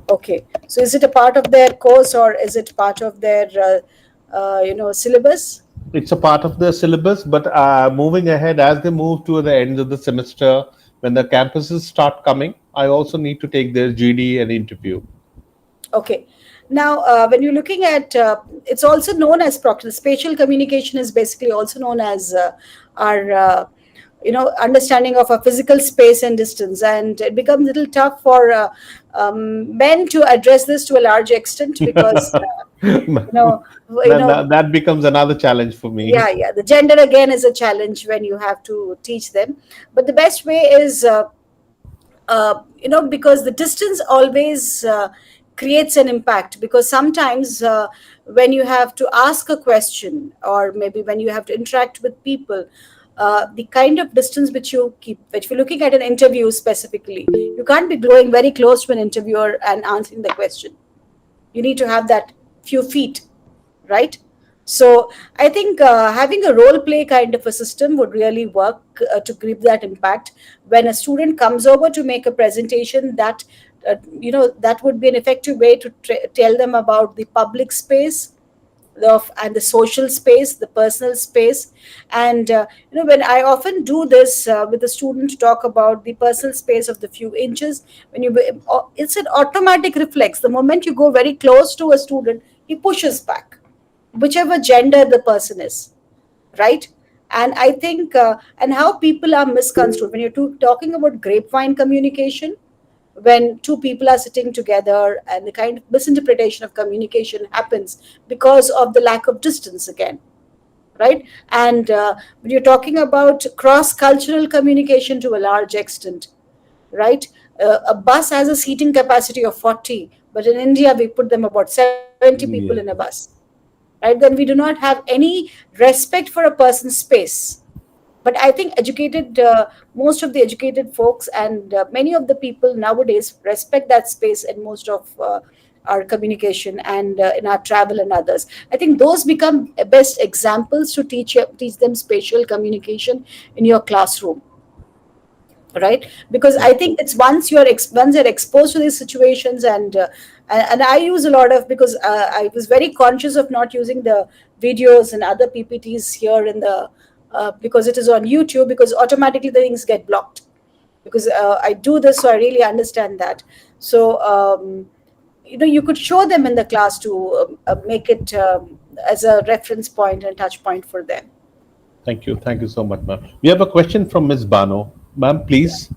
Okay, so is it a part of their course or is it part of their syllabus? It's a part of the syllabus, but moving ahead, as they move to the end of the semester, when the campuses start coming, I also need to take their GD and interview. Okay. Now, when you're looking at, it's also known as spatial communication is basically also known as our, understanding of a physical space and distance. And it becomes a little tough for men to address this to a large extent because, that becomes another challenge for me. Yeah. The gender again is a challenge when you have to teach them. But the best way is, because the distance always creates an impact, because sometimes when you have to ask a question or maybe when you have to interact with people, the kind of distance which you keep, which we're looking at an interview specifically, you can't be going very close to an interviewer and answering the question. You need to have that few feet, right? So I think having a role play kind of a system would really work to give that impact. When a student comes over to make a presentation, that that would be an effective way to tell them about the public space and the social space, the personal space. And when I often do this with the student to talk about the personal space of the few inches, it's an automatic reflex. The moment you go very close to a student, he pushes back, whichever gender the person is, right? And I think and how people are misconstrued when you're talking about grapevine communication, when two people are sitting together, and the kind of misinterpretation of communication happens because of the lack of distance again, right? And when you're talking about cross-cultural communication to a large extent, right? A bus has a seating capacity of 40, but in India we put them about 70 people in a bus, right? Then we do not have any respect for a person's space. But I think most of the educated folks and many of the people nowadays respect that space in most of our communication and in our travel and others. I think those become best examples to teach them spatial communication in your classroom, right? Because I think it's once you're exposed to these situations, and I use a lot of, because I was very conscious of not using the videos and other PPTs here in the because it is on YouTube, because automatically the things get blocked, because I do this, so I really understand that. So you could show them in the class to make it as a reference point and touch point for them. Thank you. Thank you so much, ma'am. We have a question from Ms. Bano. Ma'am, please.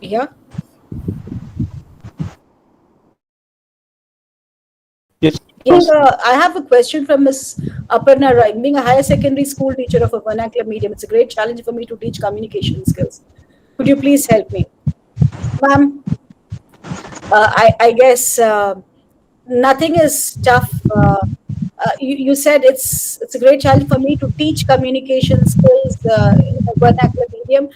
Yeah. Yes. Yes, I have a question from Ms. Aparna Roy. Being a higher secondary school teacher of a vernacular medium, it's a great challenge for me to teach communication skills. Could you please help me? Ma'am, I guess nothing is tough. You said it's a great challenge for me to teach communication skills in a vernacular medium.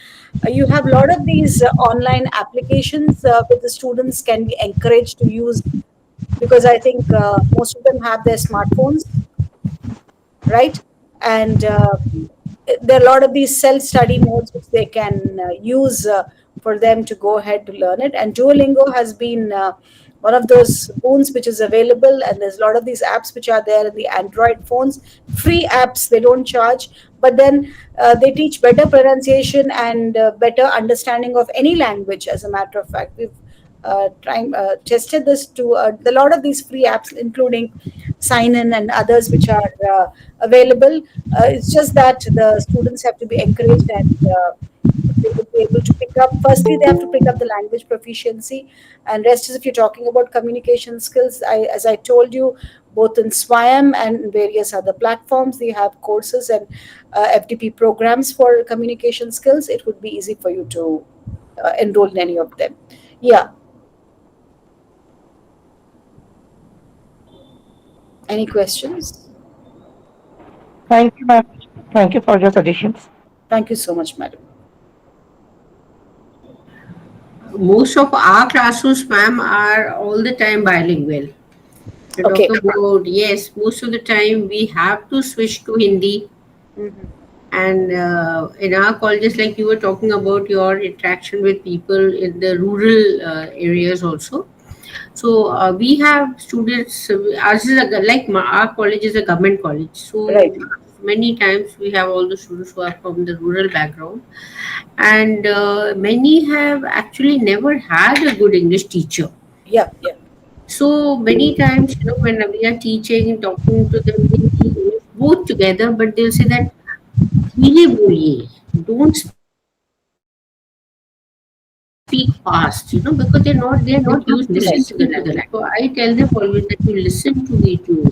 You have a lot of these online applications which the students can be encouraged to use, because I think most of them have their smartphones, right? And there are a lot of these self-study modes which they can use for them to go ahead to learn it. And Duolingo has been one of those boons which is available, and there's a lot of these apps which are there in the Android phones, free apps, they don't charge, but then they teach better pronunciation and better understanding of any language. As a matter of fact, we've tested this to a lot of these free apps, including Sign In and others which are available. It's just that the students have to be encouraged, and they would be able to pick up. Firstly, they have to pick up the language proficiency, and rest is if you're talking about communication skills. As I told you, both in SWAYAM and various other platforms, they have courses and FDP programs for communication skills. It would be easy for you to enroll in any of them. Yeah. Any questions? Thank you, ma'am. Thank you for your suggestions. Thank you so much, madam. Most of our classrooms, ma'am, are all the time bilingual. To Okay. talk about, yes, most of the time we have to switch to Hindi. Mhm. And in our colleges, like you were talking about your interaction with people in the rural areas also. So we have students, ours is our college is a government college. So Right. many times we have all the students who are from the rural background. And many have actually never had a good English teacher. Yeah. So many times, when we are teaching and talking to them, both together, but they'll say that, "Dheere boliye, don't speak fast," because they're not used to listen to the language. So I tell them always that you listen to each other,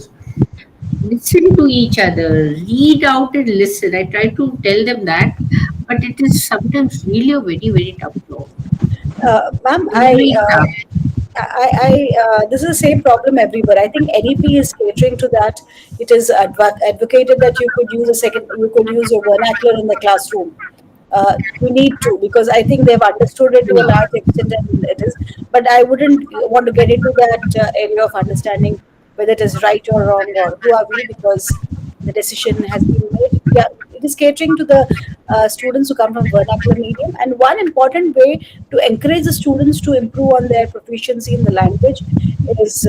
listen to each other, read out and listen. I try to tell them that, but it is sometimes really a very, very tough job. Ma'am, Very tough. this is the same problem everywhere. I think NEP is catering to that. It is advocated that you could use your vernacular in the classroom. You need to, because I think they've understood it to a large extent, and it is. But I wouldn't want to get into that area of understanding whether it is right or wrong, or who are we, because the decision has been made. Yeah, it is catering to the students who come from vernacular medium. And one important way to encourage the students to improve on their proficiency in the language is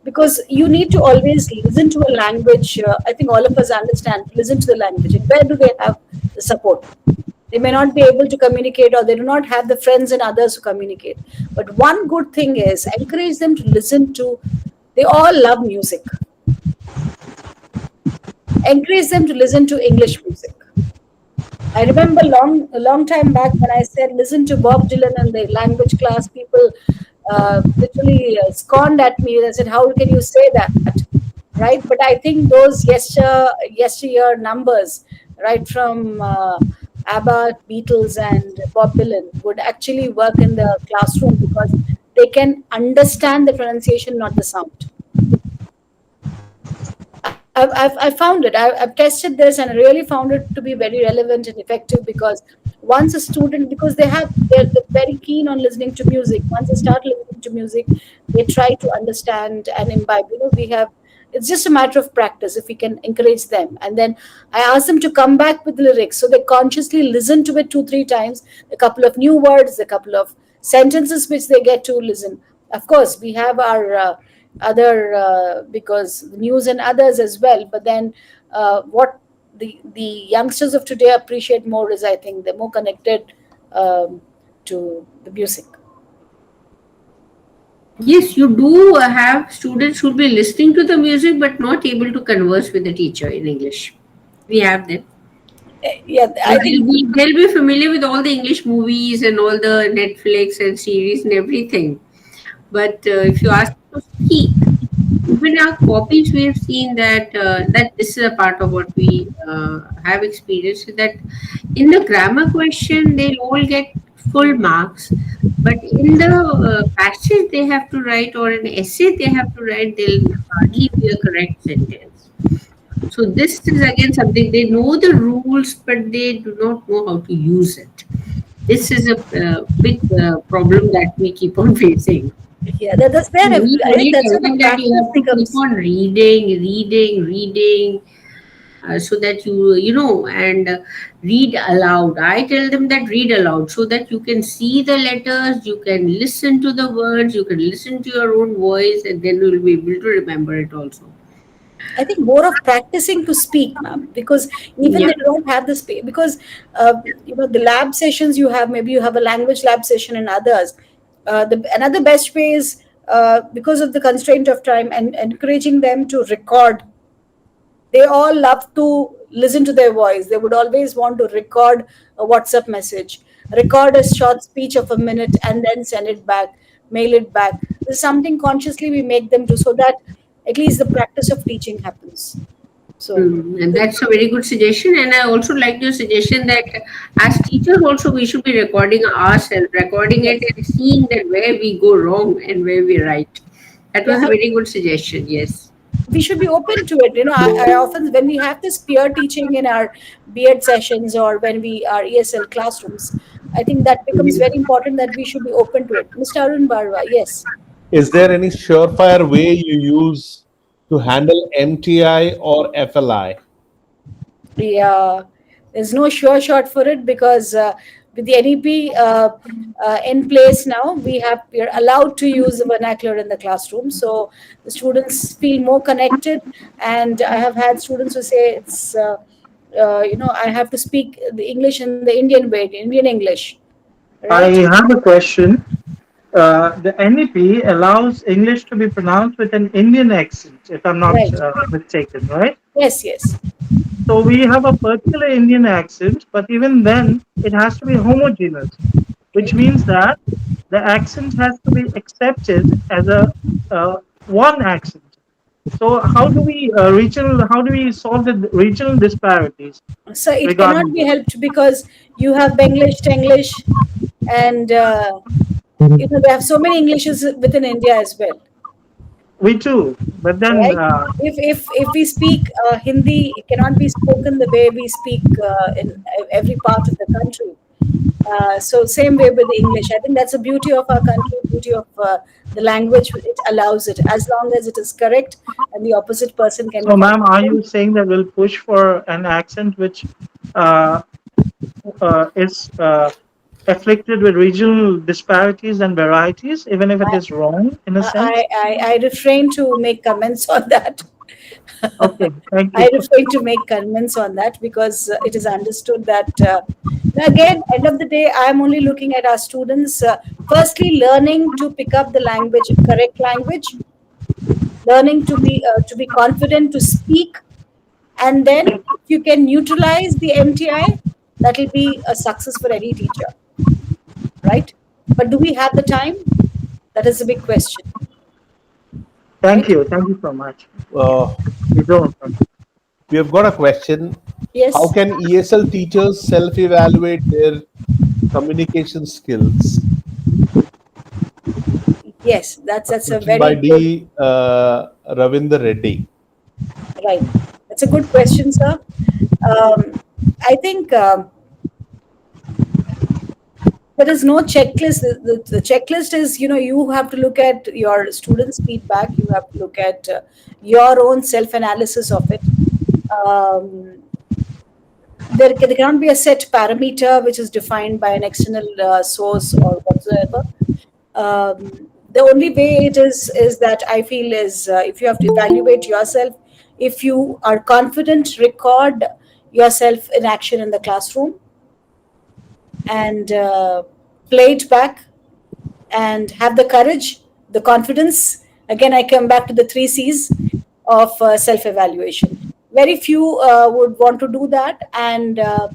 because you need to always listen to a language. I think all of us understand, listen to the language. And where do they have the support? They may not be able to communicate, or they do not have the friends and others who communicate. But one good thing is encourage them to listen to, they all love music. Encourage them to listen to English music. I remember a long time back when I said listen to Bob Dylan in the language class, people literally scorned at me. They said, "How can you say that?" Right? But I think those yesteryear numbers, right from ABBA, Beatles, and Bob Dylan, would actually work in the classroom, because they can understand the pronunciation, not the sound. I found it. I've tested this and I really found it to be very relevant and effective, because once a student, because they're very keen on listening to music. Once they start listening to music, they try to understand and imbibe. We have, it's just a matter of practice if we can encourage them. And then I ask them to come back with the lyrics. So they consciously listen to it 2-3 times, a couple of new words, a couple of sentences which they get to listen. Of course, we have our other because news and others as well, but then what the youngsters of today appreciate more is, I think, they're more connected to the music. Yes, you do have students who will be listening to the music but not able to converse with the teacher in English. We have them. Yeah, I think They'll be familiar with all the English movies and all the Netflix and series and everything. But if you ask them to speak, even our copies, we have seen that that this is a part of what we have experienced, that in the grammar question they'll all get full marks, but in the passage they have to write or an essay they have to write, they'll hardly be a correct sentence. So this is again something, they know the rules but they do not know how to use it. This is a big problem that we keep on facing. yeah, that's where I think that's where the that you practice have to becomes. keep on reading, so that you know, and read aloud. I tell them that read aloud so that you can see the letters, you can listen to the words, you can listen to your own voice, and then you will be able to remember it also. I think more of practicing to speak, ma'am, because even Yeah. they don't have the space. Because the lab sessions you have, maybe you have a language lab session and others. Another best way is, because of the constraint of time, and encouraging them to record. They all love to listen to their voice. They would always want to record a WhatsApp message, record a short speech of a minute, and then send it back, mail it back. This is something consciously we make them do, so that at least the practice of teaching happens. So And that's a very good suggestion. And I also like your suggestion that as teachers also we should be recording ourselves, recording it and seeing that where we go wrong and where we right. That was a very good suggestion. Yes. we should be open to it. I often, when we have this peer teaching in our B.Ed sessions or when we are ESL classrooms, I think that becomes very important, that we should be open to it. Mr. Arun Barwa, yes. Is there any surefire way you use to handle MTI or FLI? Yeah, there's no sure shot for it, because with the NEP in place now, we are allowed to use the vernacular in the classroom, so the students feel more connected. And I have had students who say it's I have to speak the English in the Indian way, Indian English. I Right? have a question. The NEP allows English to be pronounced with an Indian accent, if I'm not Right. mistaken, right? Yes, yes. So we have a particular Indian accent, but even then, it has to be homogeneous, which means that the accent has to be accepted as a one accent. So how do we solve the regional disparities? So it Regarding cannot be helped, because you have Benglish, Tenglish, and they have so many Englishes within India as well. We do, but then Right. If we speak Hindi, it cannot be spoken the way we speak in every part of the country. So same way with the English. I think that's the beauty of our country, beauty of the language. It allows it, as long as it is correct and the opposite person can. so, ma'am, are you saying that we'll push for an accent which is afflicted with regional disparities and varieties, even if it is wrong in a sense? I refrain to make comments on that. Okay, thank I you. refrain to make comments on that, because it is understood that, again, end of the day, I am only looking at our students, firstly, learning to pick up the language, correct language, learning to be confident to speak, and then if you can neutralize the MTI, that will be a success for any teacher, right? But do we have the time? That is a big question. Thank you so much. You don't. We have got a question. Yes. How can ESL teachers self-evaluate their communication skills? Yes, that's a Question by very good. D. Ravinder Reddy. Right. That's a good question, sir. I think there is no checklist. The checklist is, you have to look at your students' feedback. You have to look at your own self-analysis of it. Um, there cannot be a set parameter which is defined by an external source or whatsoever. The only way it is that I feel is, if you have to evaluate yourself, if you are confident, record yourself in action in the classroom and play it back, and have the courage, the confidence. Again, I come back to the 3 C's of self-evaluation. Very few would want to do that, and uh,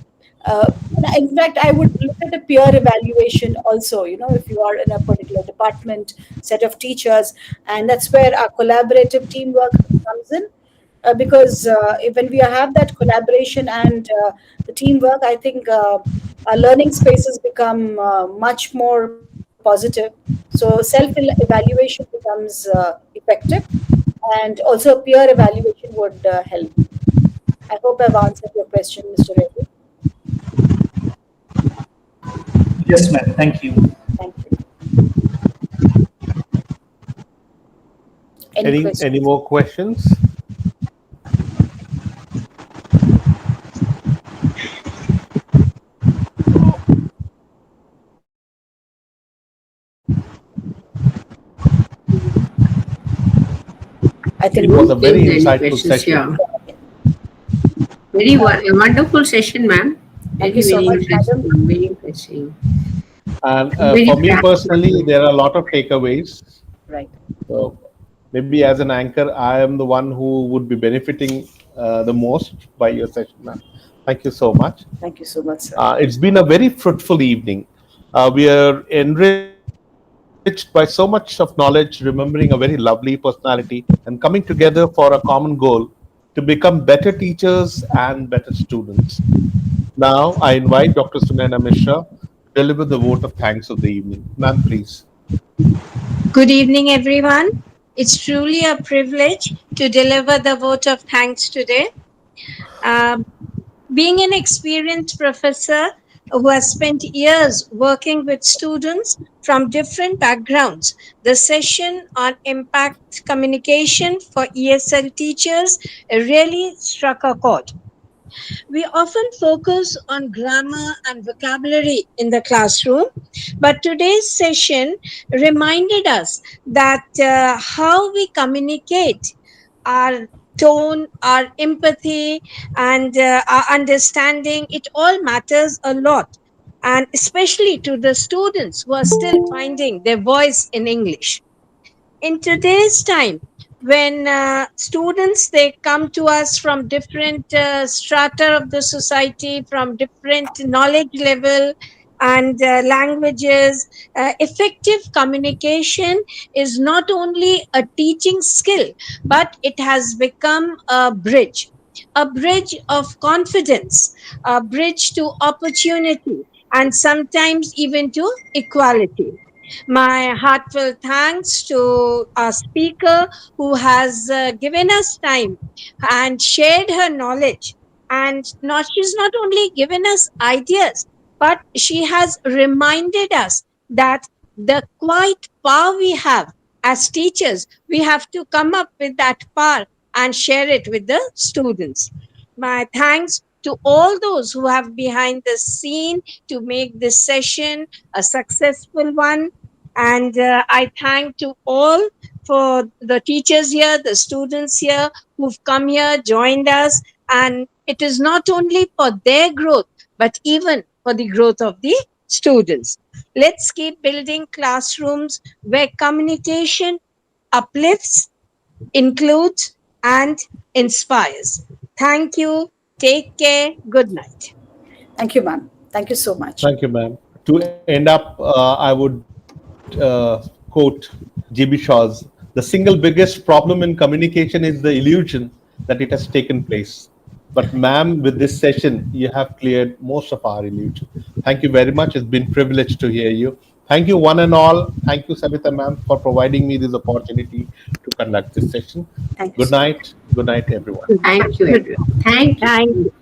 in fact, I would look at a peer evaluation also. If you are in a particular department, set of teachers, and that's where our collaborative teamwork comes in. Because when we have that collaboration and the teamwork, I think our learning spaces become much more positive. So self-evaluation becomes effective, and also peer evaluation would help. I hope I've answered your question, Mr. Reddy. Yes, ma'am. Thank you. Thank you. Any questions? Any more questions? I think It was a very Any insightful questions? session. Yeah. A wonderful session, ma'am. Thank you so much, interesting. madam. Very interesting. And Very for me practical. personally, there are a lot of takeaways. Right. So maybe as an anchor, I am the one who would be benefiting the most by your session, ma'am. Thank you so much. Thank you so much, sir. It's been a very fruitful evening. We are enriched by so much of knowledge, remembering a very lovely personality, and coming together for a common goal to become better teachers and better students. Now, I invite Dr. Sunayana Mishra to deliver the vote of thanks of the evening. Ma'am, please. Good evening, everyone. It's truly a privilege to deliver the vote of thanks today. Being an experienced professor who has spent years working with students from different backgrounds, the session on impact communication for ESL teachers really struck a chord. We often focus on grammar and vocabulary in the classroom, but today's session reminded us that how we communicate, our tone, our empathy, and our understanding, it all matters a lot. And especially to the students who are still finding their voice in English. In today's time, when students, they come to us from different strata of the society, from different knowledge level and languages, effective communication is not only a teaching skill, but it has become a bridge of confidence, a bridge to opportunity, and sometimes even to equality. My heartfelt thanks to our speaker who has given us time and shared her knowledge. And she's not only given us ideas, but she has reminded us that the quiet power we have as teachers, we have to come up with that power and share it with the students. My thanks to all those who have behind the scene to make this session a successful one. And I thank to all for the teachers here, the students here who've come here, joined us. And it is not only for their growth, but even for the growth of the students. Let's keep building classrooms where communication uplifts, includes, and inspires. Thank you. Take care. Good night. Thank you, ma'am. Thank you so much. Thank you, ma'am. To end up, I would quote G.B. Shaw's, the single biggest problem in communication is the illusion that it has taken place. But ma'am, with this session, you have cleared most of our illusion. Thank you very much. It's been a privilege to hear you. Thank you, one and all. Thank you, Savita ma'am, for providing me this opportunity to conduct this session. Thank you. Good night. Good night, everyone. Thank you, everyone. Thank you. Thank